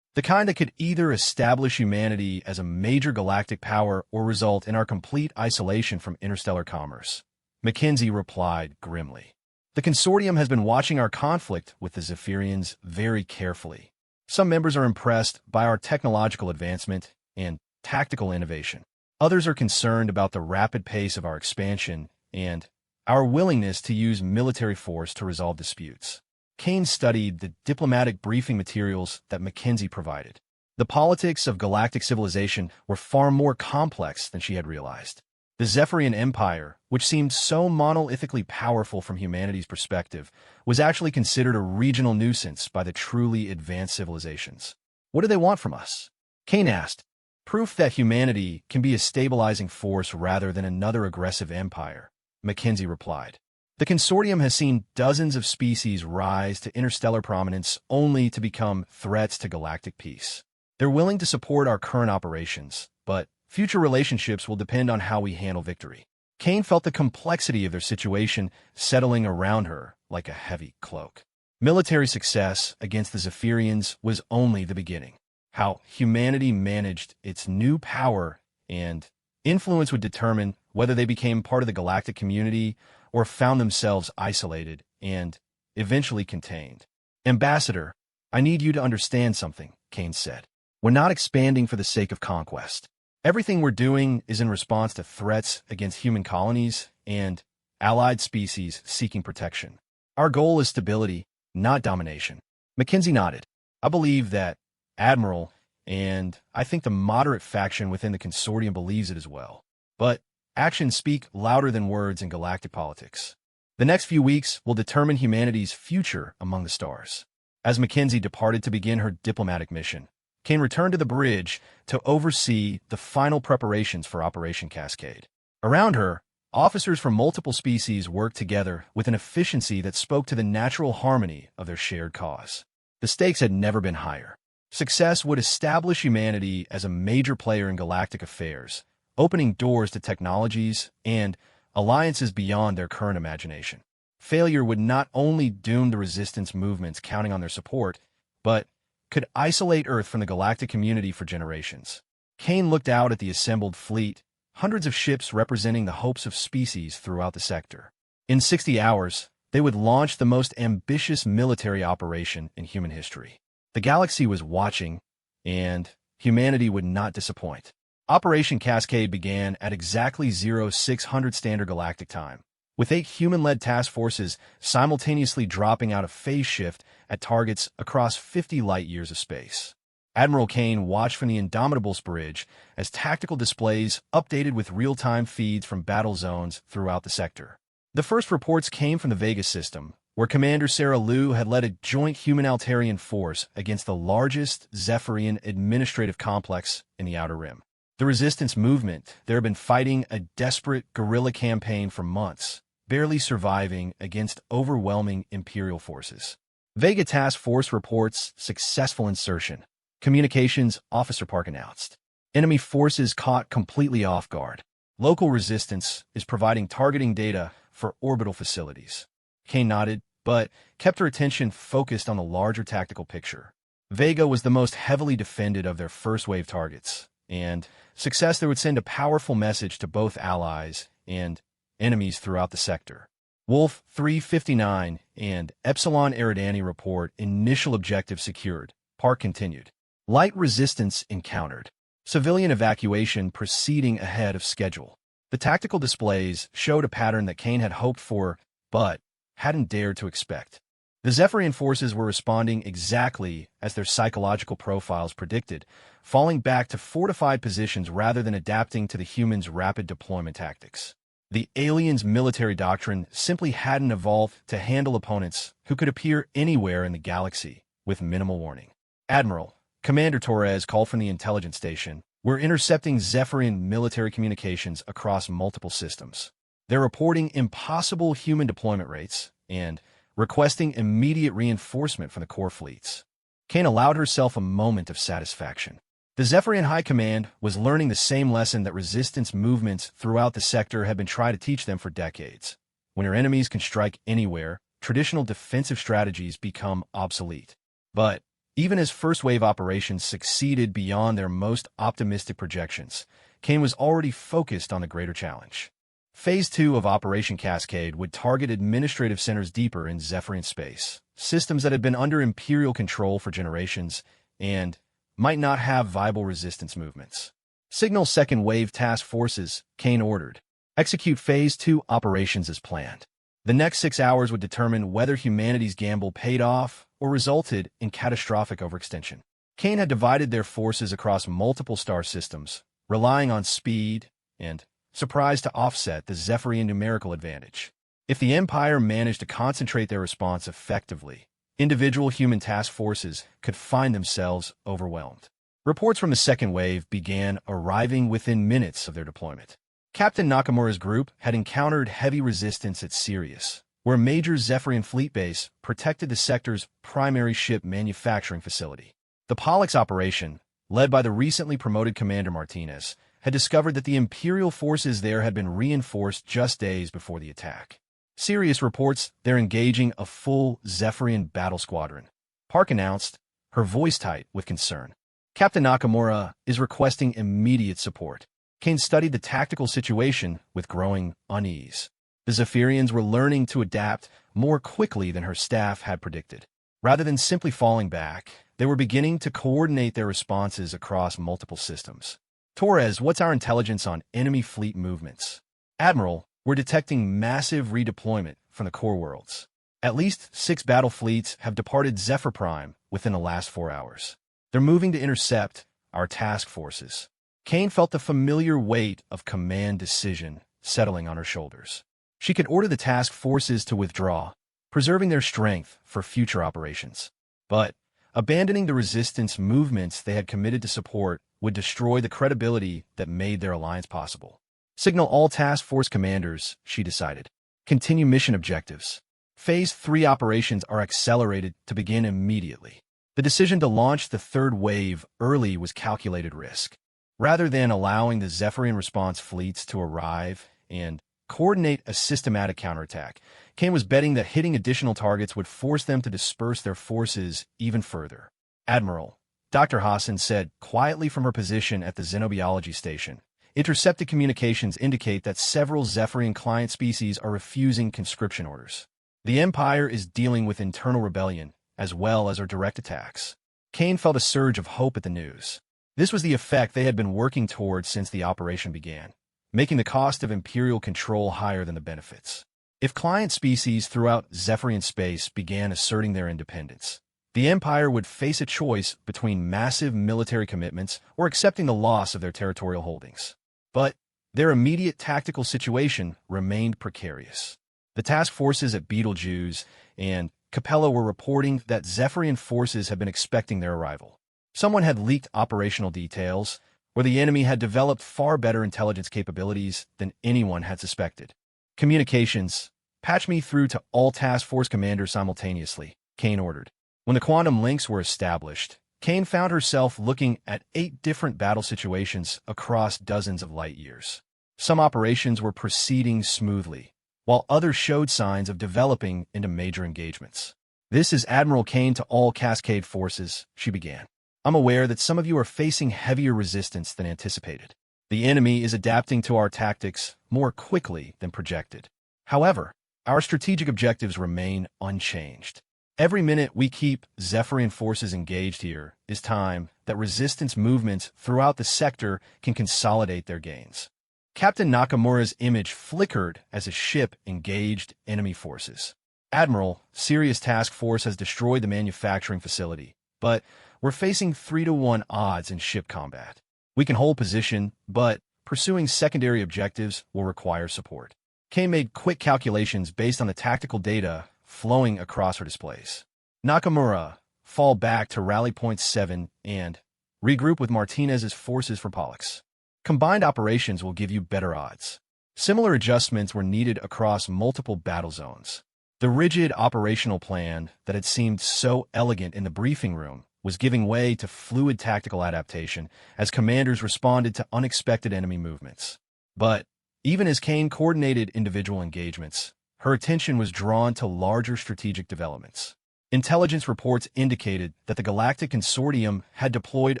"The kind that could either establish humanity as a major galactic power or result in our complete isolation from interstellar commerce," Mackenzie replied grimly. "The Consortium has been watching our conflict with the Zephyrians very carefully. Some members are impressed by our technological advancement and tactical innovation. Others are concerned about the rapid pace of our expansion and our willingness to use military force to resolve disputes." Kane studied the diplomatic briefing materials that Mackenzie provided. The politics of galactic civilization were far more complex than she had realized. The Zephyrian Empire, which seemed so monolithically powerful from humanity's perspective, was actually considered a regional nuisance by the truly advanced civilizations. "What do they want from us?" Kane asked. "Proof that humanity can be a stabilizing force rather than another aggressive empire," Mackenzie replied. "The Consortium has seen dozens of species rise to interstellar prominence only to become threats to galactic peace. They're willing to support our current operations, but future relationships will depend on how we handle victory." Kane felt the complexity of their situation settling around her like a heavy cloak. Military success against the Zephyrians was only the beginning. How humanity managed its new power and influence would determine whether they became part of the galactic community or found themselves isolated and eventually contained. "Ambassador, I need you to understand something," Kane said. "We're not expanding for the sake of conquest. Everything we're doing is in response to threats against human colonies and allied species seeking protection. Our goal is stability, not domination." Mackenzie nodded. "I believe that, Admiral, and I think the moderate faction within the Consortium believes it as well. But actions speak louder than words in galactic politics. The next few weeks will determine humanity's future among the stars." As Mackenzie departed to begin her diplomatic mission, Kane returned to the bridge to oversee the final preparations for Operation Cascade. Around her, officers from multiple species worked together with an efficiency that spoke to the natural harmony of their shared cause. The stakes had never been higher. Success would establish humanity as a major player in galactic affairs, opening doors to technologies and alliances beyond their current imagination. Failure would not only doom the resistance movements counting on their support, but could isolate Earth from the galactic community for generations. Kane looked out at the assembled fleet, hundreds of ships representing the hopes of species throughout the sector. In 60 hours, they would launch the most ambitious military operation in human history. The galaxy was watching, and humanity would not disappoint. Operation Cascade began at exactly 0600 Standard Galactic Time, with 8 human-led task forces simultaneously dropping out of phase shift at targets across 50 light-years of space. Admiral Kane watched from the Indomitables bridge as tactical displays updated with real-time feeds from battle zones throughout the sector. The first reports came from the Vega system, where Commander Sarah Liu had led a joint human-Altarian force against the largest Zephyrian administrative complex in the Outer Rim. The resistance movement there had been fighting a desperate guerrilla campaign for months, barely surviving against overwhelming Imperial forces. Vega Task Force reports successful insertion. Communications Officer Park announced. Enemy forces caught completely off guard. Local resistance is providing targeting data for orbital facilities. Kane nodded, but kept her attention focused on the larger tactical picture. Vega was the most heavily defended of their first wave targets, and success there would send a powerful message to both allies and enemies throughout the sector. Wolf 359 and Epsilon Eridani report initial objective secured. Park continued. Light resistance encountered. Civilian evacuation proceeding ahead of schedule. The tactical displays showed a pattern that Kane had hoped for, but hadn't dared to expect. The Zephyrian forces were responding exactly as their psychological profiles predicted, falling back to fortified positions rather than adapting to the humans' rapid deployment tactics. The aliens' military doctrine simply hadn't evolved to handle opponents who could appear anywhere in the galaxy with minimal warning. Admiral, Commander Torres called from the intelligence station, "We're intercepting Zephyrian military communications across multiple systems. They're reporting impossible human deployment rates and requesting immediate reinforcement from the core fleets." Kane allowed herself a moment of satisfaction. The Zephyrian High Command was learning the same lesson that resistance movements throughout the sector had been trying to teach them for decades. When your enemies can strike anywhere, traditional defensive strategies become obsolete. But even as first-wave operations succeeded beyond their most optimistic projections, Kane was already focused on the greater challenge. Phase 2 of Operation Cascade would target administrative centers deeper in Zephyrian space, systems that had been under Imperial control for generations and might not have viable resistance movements. Signal second-wave task forces, Kane ordered. Execute Phase 2 operations as planned. The next 6 hours would determine whether humanity's gamble paid off or resulted in catastrophic overextension. Kane had divided their forces across multiple star systems, relying on speed and surprise to offset the Zephyrian numerical advantage. If the Empire managed to concentrate their response effectively, individual human task forces could find themselves overwhelmed. Reports from the second wave began arriving within minutes of their deployment. Captain Nakamura's group had encountered heavy resistance at Sirius, where a major Zephyrian fleet base protected the sector's primary ship manufacturing facility. The Pollux operation, led by the recently promoted Commander Martinez, had discovered that the Imperial forces there had been reinforced just days before the attack. Sirius reports they're engaging a full Zephyrian battle squadron. Park announced, her voice tight with concern. Captain Nakamura is requesting immediate support. Kane studied the tactical situation with growing unease. The Zephyrians were learning to adapt more quickly than her staff had predicted. Rather than simply falling back, they were beginning to coordinate their responses across multiple systems. Torres, what's our intelligence on enemy fleet movements? Admiral, we're detecting massive redeployment from the core worlds. At least 6 battle fleets have departed Zephyr Prime within the last 4 hours. They're moving to intercept our task forces. Kane felt the familiar weight of command decision settling on her shoulders. She could order the task forces to withdraw, preserving their strength for future operations. But Abandoning the resistance movements they had committed to support would destroy the credibility that made their alliance possible. Signal all task force commanders, she decided. Continue mission objectives. Phase 3 operations are accelerated to begin immediately. The decision to launch the third wave early was calculated risk. Rather than allowing the Zephyrian response fleets to arrive and coordinate a systematic counterattack, Kane was betting that hitting additional targets would force them to disperse their forces even further. Admiral, Dr. Hassan said quietly from her position at the xenobiology station. Intercepted communications indicate that several Zephyrian client species are refusing conscription orders. The Empire is dealing with internal rebellion, as well as our direct attacks. Kane felt a surge of hope at the news. This was the effect they had been working towards since the operation began, making the cost of Imperial control higher than the benefits. If client species throughout Zephyrian space began asserting their independence, the Empire would face a choice between massive military commitments or accepting the loss of their territorial holdings. But their immediate tactical situation remained precarious. The task forces at Betelgeuse and Capella were reporting that Zephyrian forces had been expecting their arrival. Someone had leaked operational details, or the enemy had developed far better intelligence capabilities than anyone had suspected. Communications, patch me through to all task force commanders simultaneously, Kane ordered. When the quantum links were established, Kane found herself looking at 8 different battle situations across dozens of light years. Some operations were proceeding smoothly, while others showed signs of developing into major engagements. This is Admiral Kane to all Cascade forces, she began. I'm aware that some of you are facing heavier resistance than anticipated. The enemy is adapting to our tactics more quickly than projected. However, our strategic objectives remain unchanged. Every minute we keep Zephyrian forces engaged here is time that resistance movements throughout the sector can consolidate their gains. Captain Nakamura's image flickered as his ship engaged enemy forces. Admiral, Sirius Task Force has destroyed the manufacturing facility, but we're facing 3-to-1 odds in ship combat. We can hold position, but pursuing secondary objectives will require support. Kane made quick calculations based on the tactical data flowing across her displays. Nakamura, fall back to Rally Point 7 and regroup with Martinez's forces for Pollux. Combined operations will give you better odds. Similar adjustments were needed across multiple battle zones. The rigid operational plan that had seemed so elegant in the briefing room was giving way to fluid tactical adaptation as commanders responded to unexpected enemy movements. But even as Kane coordinated individual engagements, her attention was drawn to larger strategic developments. Intelligence reports indicated that the Galactic Consortium had deployed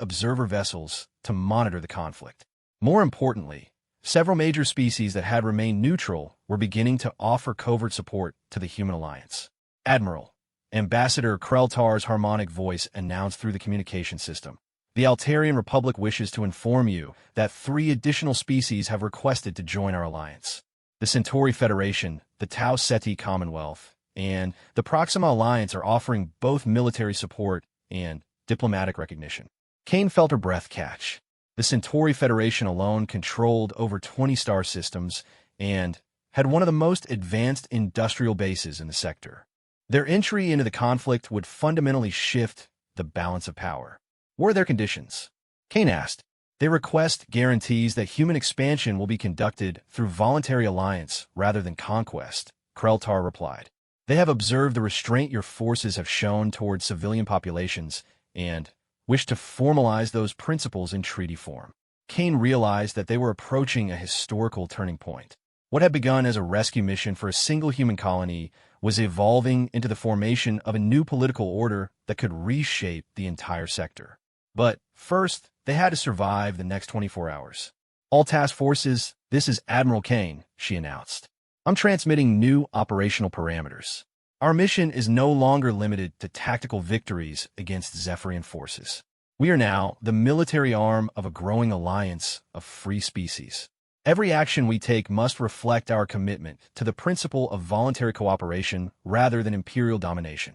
observer vessels to monitor the conflict. More importantly, several major species that had remained neutral were beginning to offer covert support to the human alliance. Admiral, Ambassador Kreltar's harmonic voice announced through the communication system. The Altarian Republic wishes to inform you that 3 additional species have requested to join our alliance. The Centauri Federation, the Tau Ceti Commonwealth, and the Proxima Alliance are offering both military support and diplomatic recognition. Kane felt her breath catch. The Centauri Federation alone controlled over 20 star systems and had one of the most advanced industrial bases in the sector. Their entry into the conflict would fundamentally shift the balance of power. What are their conditions? Kane asked. They request guarantees that human expansion will be conducted through voluntary alliance rather than conquest, Kreltar replied. They have observed the restraint your forces have shown towards civilian populations and wish to formalize those principles in treaty form. Kane realized that they were approaching a historical turning point. What had begun as a rescue mission for a single human colony was evolving into the formation of a new political order that could reshape the entire sector. But first, they had to survive the next 24 hours. All task forces, this is Admiral Kane, she announced. I'm transmitting new operational parameters. Our mission is no longer limited to tactical victories against Zephyrian forces. We are now the military arm of a growing alliance of free species. Every action we take must reflect our commitment to the principle of voluntary cooperation rather than imperial domination.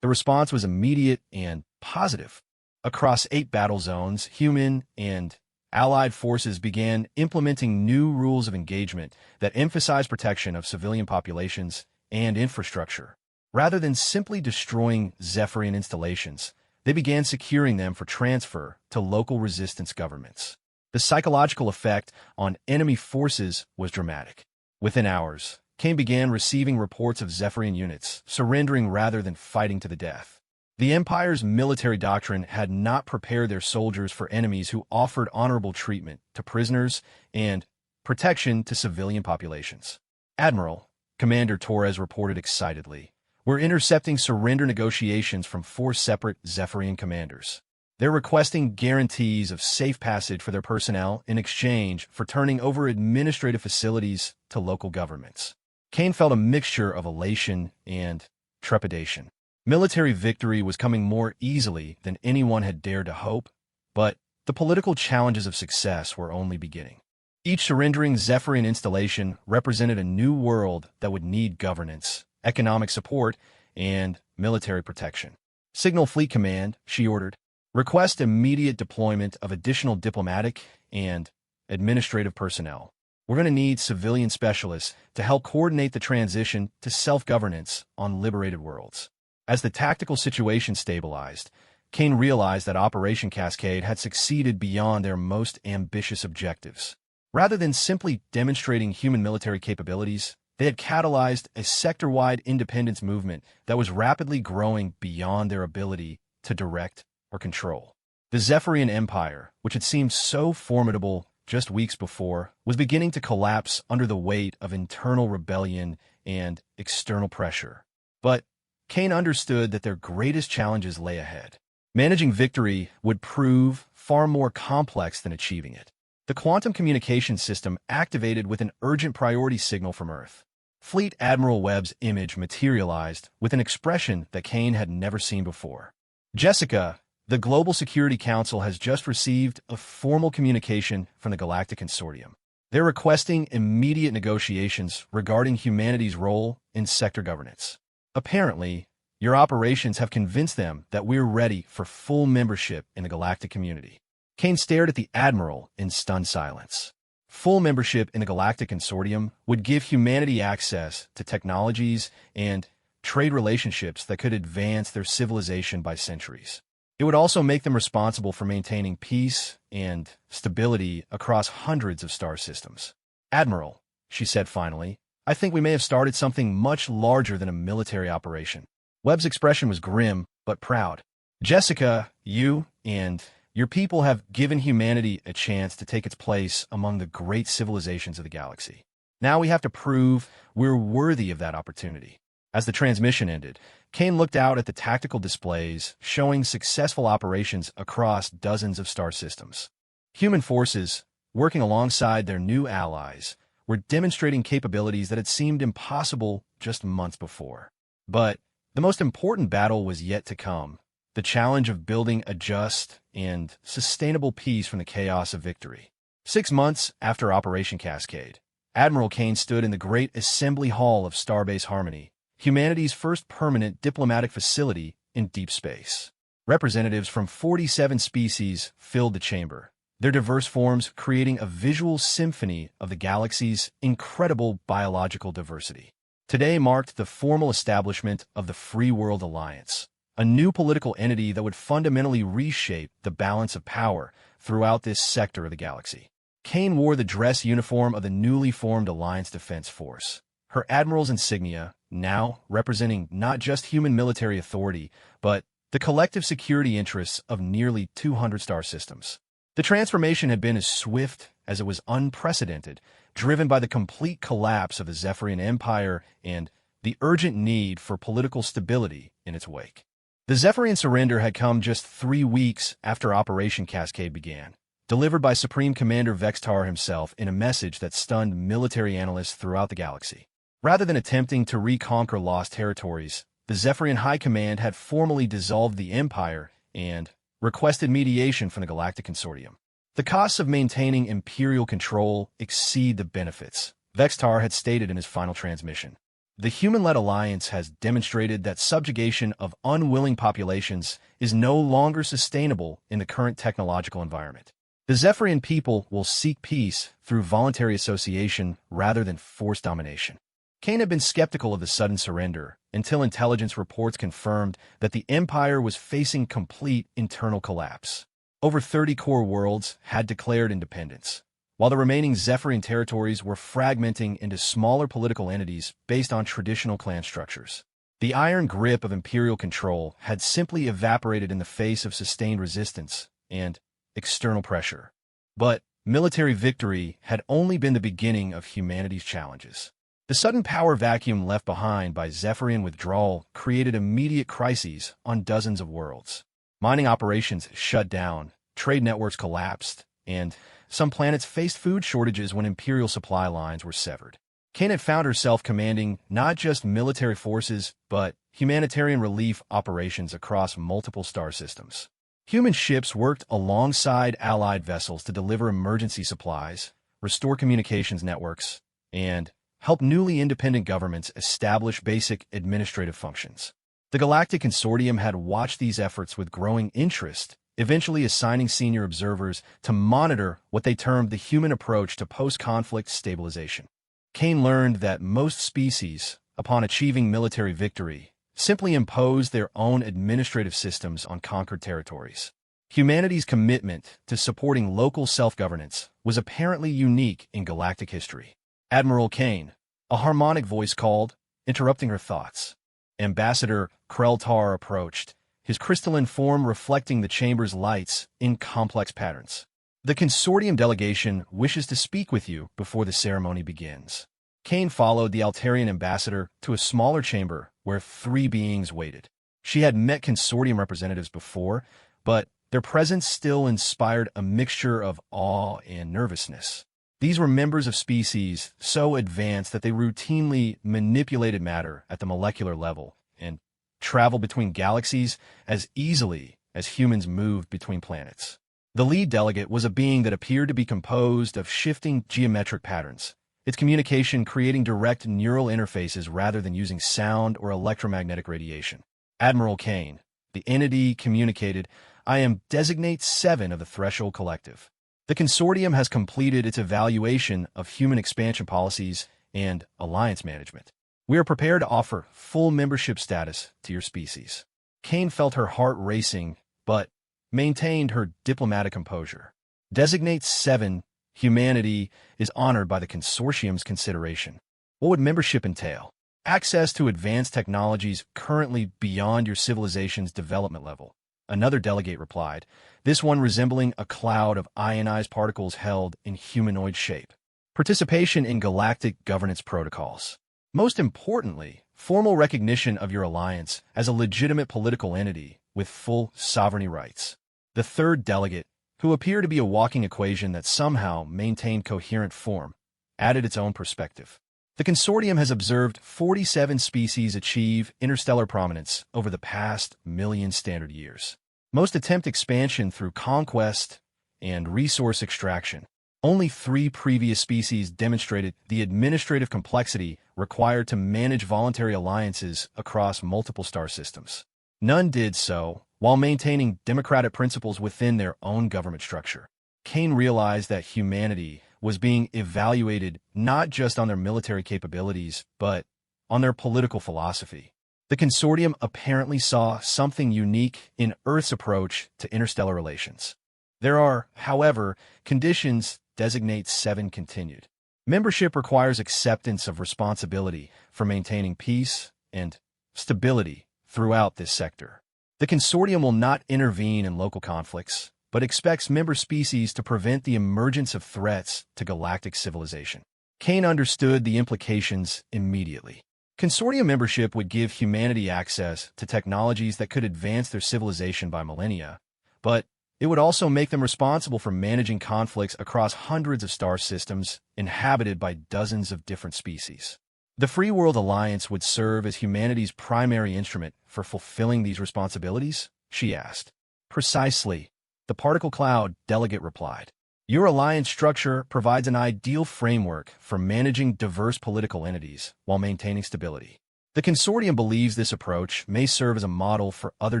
The response was immediate and positive. Across 8 battle zones, human and allied forces began implementing new rules of engagement that emphasize protection of civilian populations and infrastructure. Rather than simply destroying Zephyrian installations, they began securing them for transfer to local resistance governments. The psychological effect on enemy forces was dramatic. Within hours, Kane began receiving reports of Zephyrian units surrendering rather than fighting to the death. The Empire's military doctrine had not prepared their soldiers for enemies who offered honorable treatment to prisoners and protection to civilian populations. Admiral, Commander Torres reported excitedly, "We're intercepting surrender negotiations from 4 separate Zephyrian commanders. They're requesting guarantees of safe passage for their personnel in exchange for turning over administrative facilities to local governments." Kane felt a mixture of elation and trepidation. Military victory was coming more easily than anyone had dared to hope, but the political challenges of success were only beginning. Each surrendering Zephyrian installation represented a new world that would need governance, economic support, and military protection. "Signal Fleet Command," she ordered. "Request immediate deployment of additional diplomatic and administrative personnel. We're going to need civilian specialists to help coordinate the transition to self-governance on liberated worlds." As the tactical situation stabilized, Kane realized that Operation Cascade had succeeded beyond their most ambitious objectives. Rather than simply demonstrating human military capabilities, they had catalyzed a sector-wide independence movement that was rapidly growing beyond their ability to direct or control. The Zephyrian Empire, which had seemed so formidable just weeks before, was beginning to collapse under the weight of internal rebellion and external pressure. But Kane understood that their greatest challenges lay ahead. Managing victory would prove far more complex than achieving it. The quantum communication system activated with an urgent priority signal from Earth. Fleet Admiral Webb's image materialized with an expression that Kane had never seen before. "Jessica, the Global Security Council has just received a formal communication from the Galactic Consortium. They're requesting immediate negotiations regarding humanity's role in sector governance. Apparently, your operations have convinced them that we're ready for full membership in the galactic community." Kane stared at the Admiral in stunned silence. Full membership in the Galactic Consortium would give humanity access to technologies and trade relationships that could advance their civilization by centuries. It would also make them responsible for maintaining peace and stability across hundreds of star systems. "Admiral," she said finally, "I think we may have started something much larger than a military operation." Webb's expression was grim but proud. "Jessica, you and your people have given humanity a chance to take its place among the great civilizations of the galaxy. Now we have to prove we're worthy of that opportunity." As the transmission ended, Kane looked out at the tactical displays showing successful operations across dozens of star systems. Human forces, working alongside their new allies, were demonstrating capabilities that had seemed impossible just months before. But the most important battle was yet to come. The challenge of building a just and sustainable peace from the chaos of victory. 6 months after Operation Cascade, Admiral Kane stood in the great Assembly Hall of Starbase Harmony, humanity's first permanent diplomatic facility in deep space. Representatives from 47 species filled the chamber, their diverse forms creating a visual symphony of the galaxy's incredible biological diversity. Today marked the formal establishment of the Free World Alliance, a new political entity that would fundamentally reshape the balance of power throughout this sector of the galaxy. Kane wore the dress uniform of the newly formed Alliance Defense Force, her admiral's insignia now representing not just human military authority, but the collective security interests of nearly 200 star systems. The transformation had been as swift as it was unprecedented, driven by the complete collapse of the Zephyrian Empire and the urgent need for political stability in its wake. The Zephyrian surrender had come just 3 weeks after Operation Cascade began, delivered by Supreme Commander Vextar himself in a message that stunned military analysts throughout the galaxy. Rather than attempting to reconquer lost territories, the Zephyrian High Command had formally dissolved the Empire and requested mediation from the Galactic Consortium. The costs of maintaining Imperial control exceed the benefits, Vextar had stated in his final transmission. The human-led alliance has demonstrated that subjugation of unwilling populations is no longer sustainable in the current technological environment. The Zephyrian people will seek peace through voluntary association rather than forced domination. Kane had been skeptical of the sudden surrender until intelligence reports confirmed that the Empire was facing complete internal collapse. Over 30 core worlds had declared independence, while the remaining Zephyrian territories were fragmenting into smaller political entities based on traditional clan structures. The iron grip of imperial control had simply evaporated in the face of sustained resistance and external pressure. But military victory had only been the beginning of humanity's challenges. The sudden power vacuum left behind by Zephyrian withdrawal created immediate crises on dozens of worlds. Mining operations shut down, trade networks collapsed, and some planets faced food shortages when imperial supply lines were severed. Kane had found herself commanding not just military forces, but humanitarian relief operations across multiple star systems. Human ships worked alongside Allied vessels to deliver emergency supplies, restore communications networks, and help newly independent governments establish basic administrative functions. The Galactic Consortium had watched these efforts with growing interest, eventually assigning senior observers to monitor what they termed the human approach to post-conflict stabilization. Kane learned that most species, upon achieving military victory, simply imposed their own administrative systems on conquered territories. Humanity's commitment to supporting local self-governance was apparently unique in galactic history. Admiral Kane, a harmonic voice called, interrupting her thoughts. Ambassador Kreltar approached, his crystalline form reflecting the chamber's lights in complex patterns. The consortium delegation wishes to speak with you before the ceremony begins. Kane followed the Altarian ambassador to a smaller chamber where 3 beings waited. She had met consortium representatives before, but their presence still inspired a mixture of awe and nervousness. These were members of species so advanced that they routinely manipulated matter at the molecular level and traveled between galaxies as easily as humans moved between planets. The lead delegate was a being that appeared to be composed of shifting geometric patterns, its communication creating direct neural interfaces rather than using sound or electromagnetic radiation. Admiral Kane, the entity communicated, "I am Designate 7 of the Threshold Collective. The consortium has completed its evaluation of human expansion policies and alliance management. We are prepared to offer full membership status to your species." Kane felt her heart racing, but maintained her diplomatic composure. Designate 7, humanity, is honored by the consortium's consideration. What would membership entail? Access to advanced technologies currently beyond your civilization's development level. Another delegate replied, this one resembling a cloud of ionized particles held in humanoid shape. Participation in galactic governance protocols. Most importantly, formal recognition of your alliance as a legitimate political entity with full sovereignty rights. The third delegate, who appeared to be a walking equation that somehow maintained coherent form, added its own perspective. The consortium has observed 47 species achieve interstellar prominence over the past million standard years. Most attempt expansion through conquest and resource extraction. Only 3 previous species demonstrated the administrative complexity required to manage voluntary alliances across multiple star systems. None did so while maintaining democratic principles within their own government structure. Kane realized that humanity was being evaluated not just on their military capabilities, but on their political philosophy. The consortium apparently saw something unique in Earth's approach to interstellar relations. There are, however, conditions. Designate 7 continued. Membership requires acceptance of responsibility for maintaining peace and stability throughout this sector. The consortium will not intervene in local conflicts, but expects member species to prevent the emergence of threats to galactic civilization. Kane understood the implications immediately. Consortium membership would give humanity access to technologies that could advance their civilization by millennia, but it would also make them responsible for managing conflicts across hundreds of star systems inhabited by dozens of different species. The Free World Alliance would serve as humanity's primary instrument for fulfilling these responsibilities, she asked. Precisely, the Particle Cloud delegate replied. Your alliance structure provides an ideal framework for managing diverse political entities while maintaining stability. The consortium believes this approach may serve as a model for other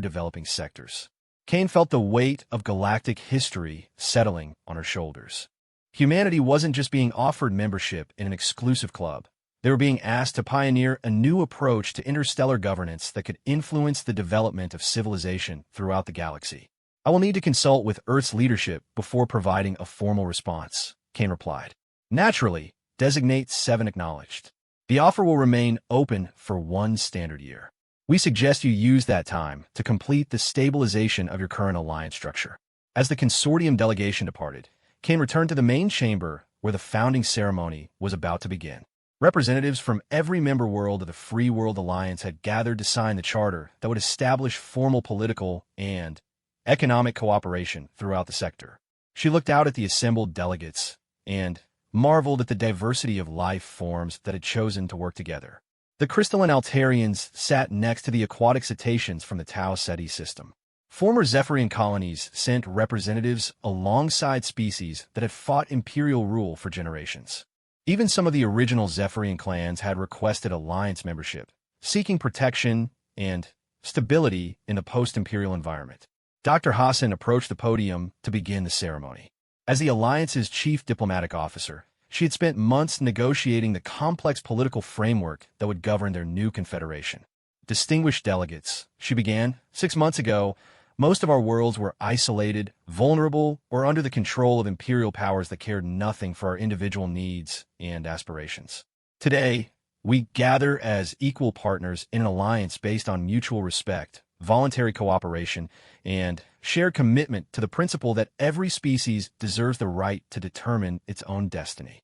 developing sectors. Kane felt the weight of galactic history settling on her shoulders. Humanity wasn't just being offered membership in an exclusive club, They were being asked to pioneer a new approach to interstellar governance that could influence the development of civilization throughout the galaxy. I will need to consult with Earth's leadership before providing a formal response, Kane replied. Naturally, Designate 7 acknowledged. The offer will remain open for 1 standard year. We suggest you use that time to complete the stabilization of your current alliance structure. As the consortium delegation departed, Kane returned to the main chamber where the founding ceremony was about to begin. Representatives from every member world of the Free World Alliance had gathered to sign the charter that would establish formal political and economic cooperation throughout the sector. She looked out at the assembled delegates and marveled at the diversity of life forms that had chosen to work together. The crystalline Altarians sat next to the aquatic cetaceans from the Tau Ceti system. Former Zephyrian colonies sent representatives alongside species that had fought imperial rule for generations. Even some of the original Zephyrian clans had requested alliance membership, seeking protection and stability in the post-imperial environment. Dr. Hassan approached the podium to begin the ceremony. As the alliance's chief diplomatic officer, she had spent months negotiating the complex political framework that would govern their new confederation. Distinguished delegates, she began, 6 months ago, most of our worlds were isolated, vulnerable, or under the control of imperial powers that cared nothing for our individual needs and aspirations. Today, we gather as equal partners in an alliance based on mutual respect, voluntary cooperation, and shared commitment to the principle that every species deserves the right to determine its own destiny.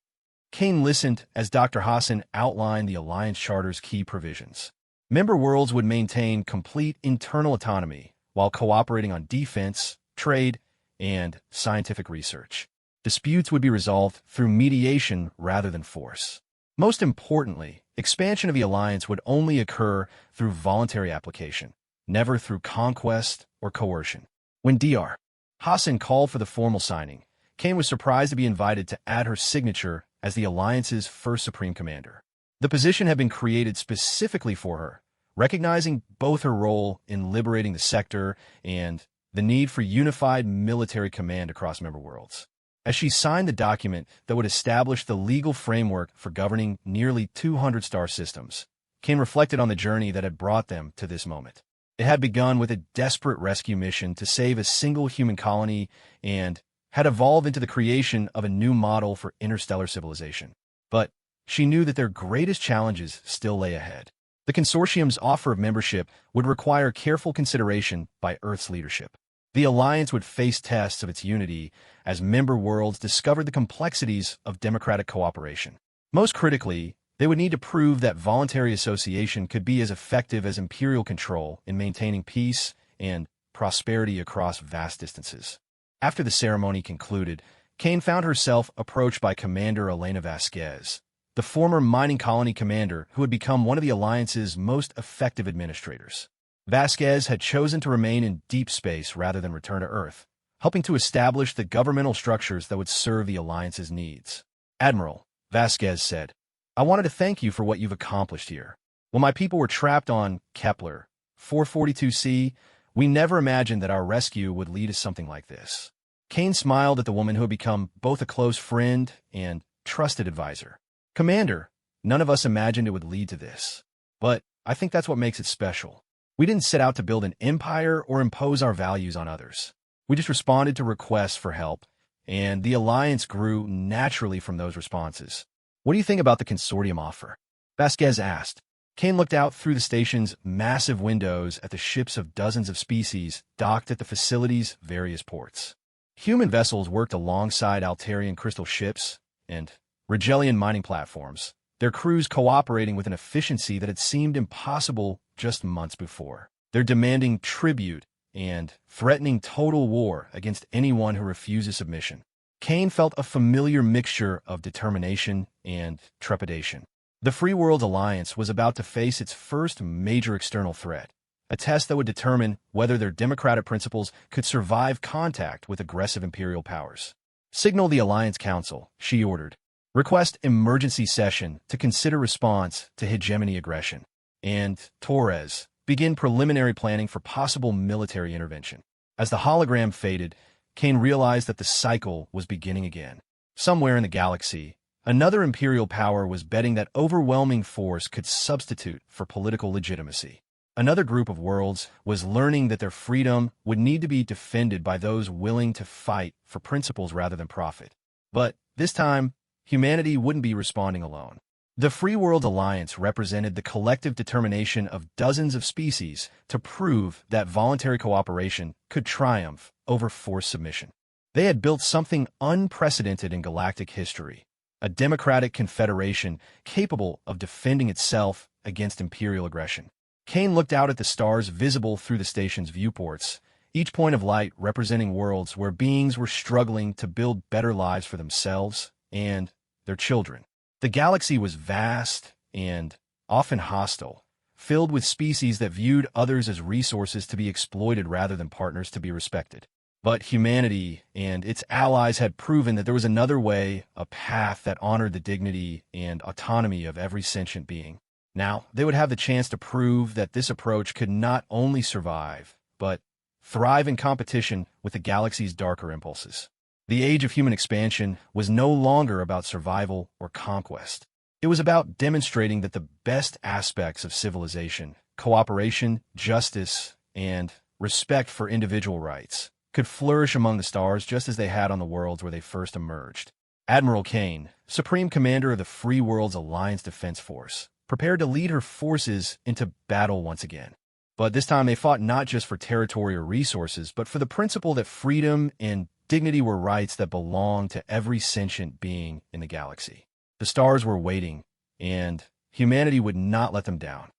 Kane listened as Dr. Hassan outlined the Alliance Charter's key provisions. Member worlds would maintain complete internal autonomy while cooperating on defense, trade, and scientific research. Disputes would be resolved through mediation rather than force. Most importantly, expansion of the alliance would only occur through voluntary application, never through conquest or coercion. When Dr. Hassan called for the formal signing, Kane was surprised to be invited to add her signature as the alliance's first supreme commander. The position had been created specifically for her, recognizing both her role in liberating the sector and the need for unified military command across member worlds. As she signed the document that would establish the legal framework for governing nearly 200 star systems, Kane reflected on the journey that had brought them to this moment. It had begun with a desperate rescue mission to save a single human colony and had evolved into the creation of a new model for interstellar civilization. But she knew that their greatest challenges still lay ahead. The consortium's offer of membership would require careful consideration by Earth's leadership. The alliance would face tests of its unity as member worlds discovered the complexities of democratic cooperation. Most critically, they would need to prove that voluntary association could be as effective as imperial control in maintaining peace and prosperity across vast distances. After the ceremony concluded, Kane found herself approached by Commander Elena Vasquez, the former mining colony commander who had become one of the Alliance's most effective administrators. Vasquez had chosen to remain in deep space rather than return to Earth, helping to establish the governmental structures that would serve the Alliance's needs. Admiral, Vasquez said, I wanted to thank you for what you've accomplished here. When my people were trapped on Kepler 442c, we never imagined that our rescue would lead to something like this. Kane smiled at the woman who had become both a close friend and trusted advisor. Commander, none of us imagined it would lead to this. But I think that's what makes it special. We didn't set out to build an empire or impose our values on others. We just responded to requests for help, and the alliance grew naturally from those responses. What do you think about the consortium offer? Vasquez asked. Kane looked out through the station's massive windows at the ships of dozens of species docked at the facility's various ports. Human vessels worked alongside Altarian crystal ships and Rigelian mining platforms, their crews cooperating with an efficiency that had seemed impossible just months before. They're demanding tribute and threatening total war against anyone who refuses submission. Kane felt a familiar mixture of determination and trepidation. The Free World Alliance was about to face its first major external threat, a test that would determine whether their democratic principles could survive contact with aggressive imperial powers. Signal the Alliance Council, she ordered. Request emergency session to consider response to hegemony aggression. And Torres, begin preliminary planning for possible military intervention. As the hologram faded, Kane realized that the cycle was beginning again. Somewhere in the galaxy, Another imperial power was betting that overwhelming force could substitute for political legitimacy. Another group of worlds was learning that their freedom would need to be defended by those willing to fight for principles rather than profit. But this time, humanity wouldn't be responding alone. The Free World Alliance represented the collective determination of dozens of species to prove that voluntary cooperation could triumph over forced submission. They had built something unprecedented in galactic history, a democratic confederation capable of defending itself against imperial aggression. Kane looked out at the stars visible through the station's viewports, each point of light representing worlds where beings were struggling to build better lives for themselves and their children. The galaxy was vast and often hostile, filled with species that viewed others as resources to be exploited rather than partners to be respected. But humanity and its allies had proven that there was another way, a path that honored the dignity and autonomy of every sentient being. Now, they would have the chance to prove that this approach could not only survive, but thrive in competition with the galaxy's darker impulses. The age of human expansion was no longer about survival or conquest. It was about demonstrating that the best aspects of civilization, cooperation, justice, and respect for individual rights, could flourish among the stars just as they had on the worlds where they first emerged. Admiral Kane, Supreme Commander of the Free World's Alliance Defense Force, prepared to lead her forces into battle once again. But this time they fought not just for territory or resources, but for the principle that freedom and dignity were rights that belonged to every sentient being in the galaxy. The stars were waiting, and humanity would not let them down.